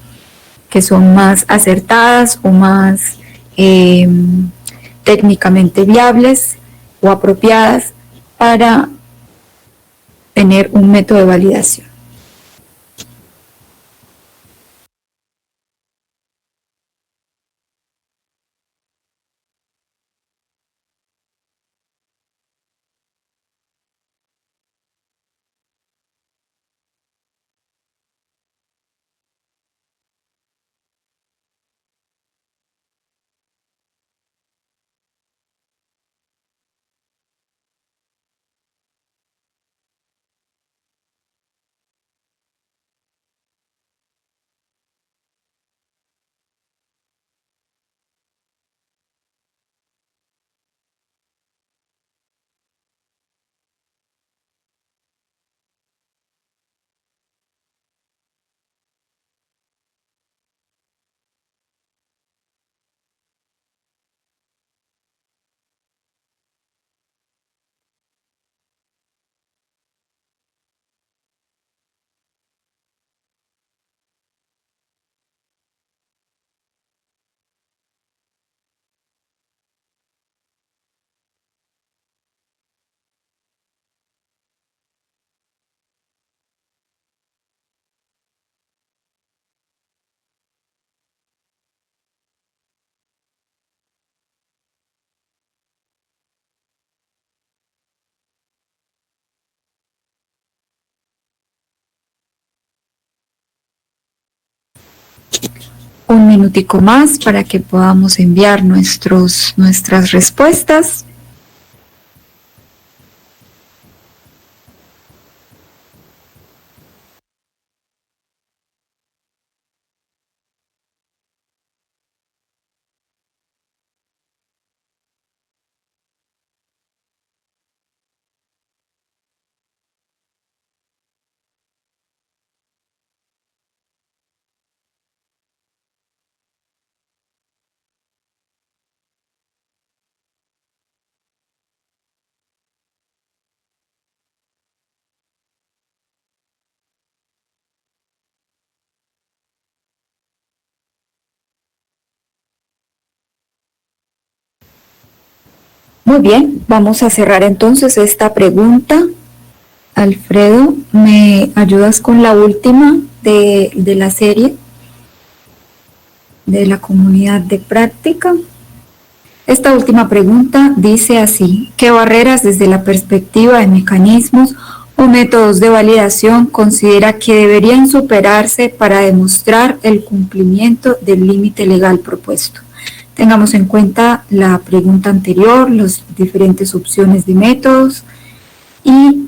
acertadas o más técnicamente viables o apropiadas para tener un método de validación. un minutico más para que podamos enviar nuestras respuestas. Muy bien, vamos a cerrar entonces esta pregunta. Alfredo, ¿me ayudas con la última de la serie de la comunidad de práctica? Esta última pregunta dice así: ¿qué barreras desde la perspectiva de mecanismos o métodos de validación considera que deberían superarse para demostrar el cumplimiento del límite legal propuesto? Tengamos en cuenta la pregunta anterior, las diferentes opciones de métodos, y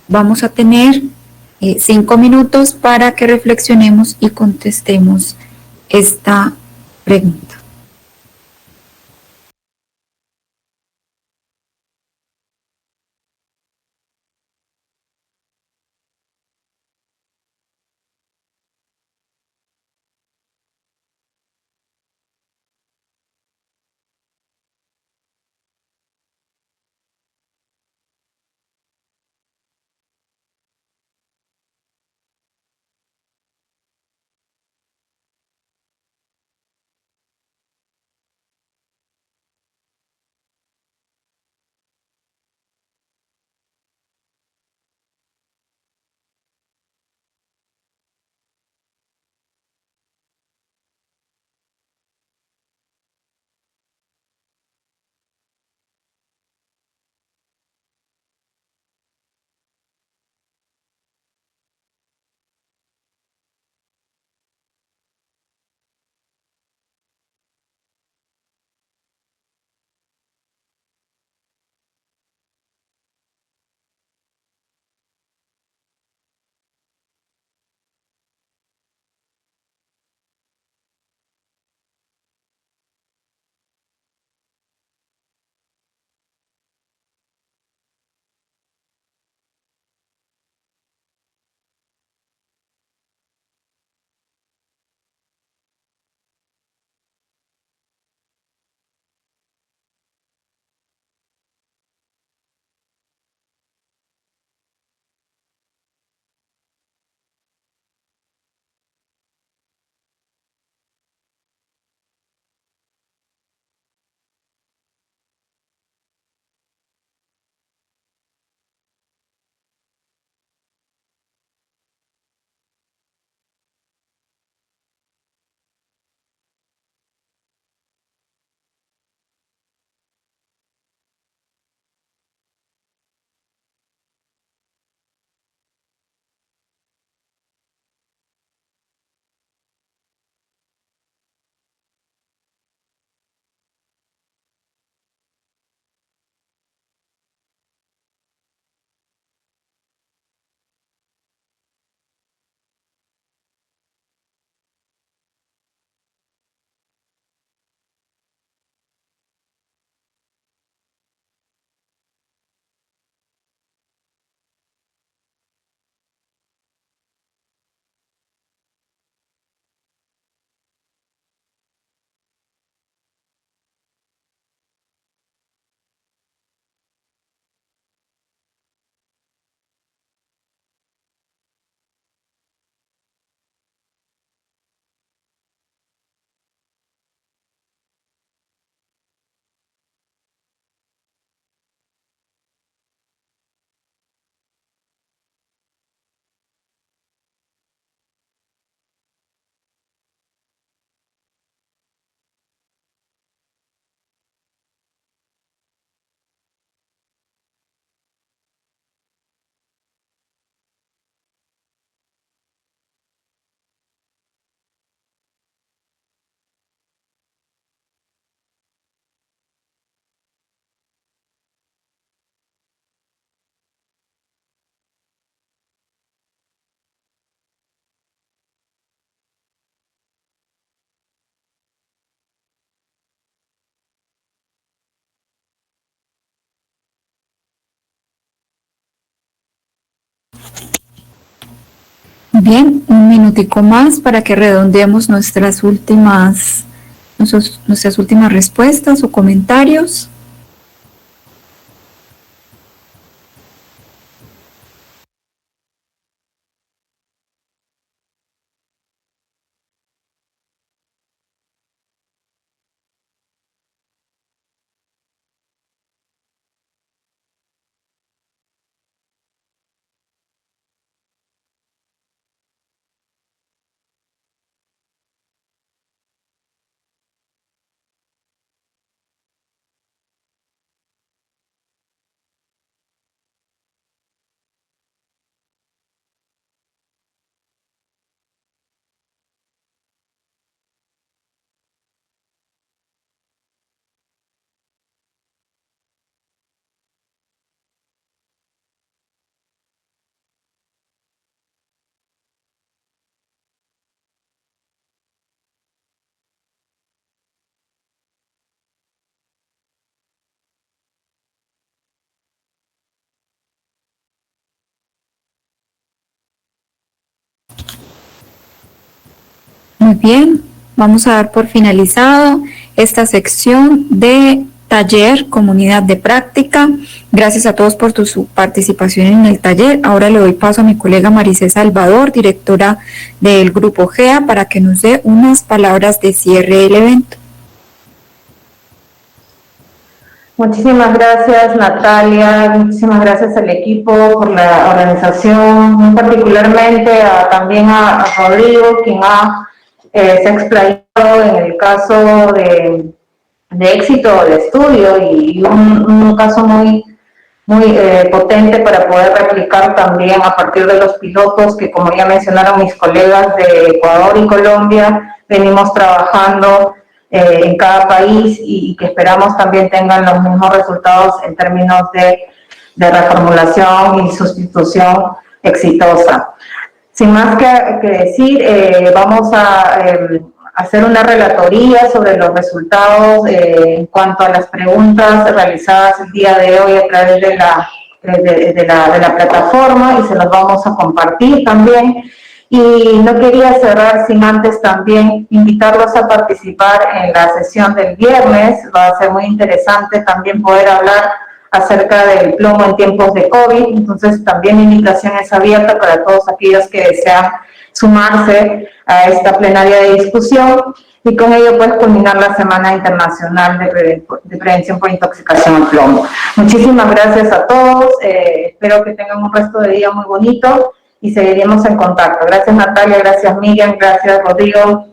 vamos a tener 5 minutos para que reflexionemos y contestemos esta pregunta. bien, un minutico más para que redondeemos nuestras últimas respuestas o comentarios. Muy bien, vamos a dar por finalizado esta sección de taller Comunidad de Práctica. Gracias a todos por su participación en el taller. Ahora le doy paso a mi colega Maricé Salvador, directora del Grupo GEA, para que nos dé unas palabras de cierre del evento. Muchísimas gracias, Natalia, muchísimas gracias al equipo por la organización, muy particularmente también a Rodrigo, quien se ha explayado en el caso de éxito del estudio y un caso muy potente para poder replicar también a partir de los pilotos que, como ya mencionaron mis colegas de Ecuador y Colombia, venimos trabajando en cada país y que esperamos también tengan los mismos resultados en términos de reformulación y sustitución exitosa. Sin más que decir, vamos a hacer una relatoría sobre los resultados en cuanto a las preguntas realizadas el día de hoy a través de la plataforma y se las vamos a compartir también. Y no quería cerrar sin antes también invitarlos a participar en la sesión del viernes. Va a ser muy interesante también poder hablar acerca del plomo en tiempos de COVID. Entonces también la invitación es abierta para todos aquellos que desean sumarse a esta plenaria de discusión y con ello pues culminar la Semana Internacional de Prevención por Intoxicación al Plomo. Muchísimas gracias a todos. Espero que tengan un resto de día muy bonito y seguiremos en contacto. Gracias Natalia, gracias Miriam, gracias Rodrigo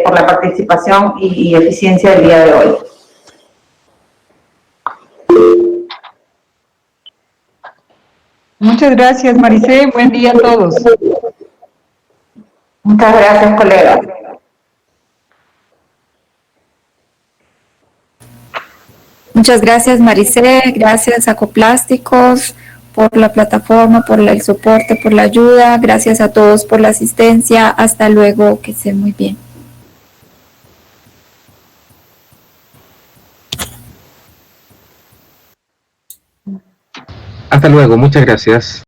por la participación y eficiencia del día de hoy. Muchas gracias Maricé, buen día a todos. Muchas gracias colegas. Muchas gracias Maricé, gracias Acoplásticos por la plataforma, por el soporte, por la ayuda. Gracias a todos por la asistencia. Hasta luego, que estén muy bien. Hasta luego, muchas gracias.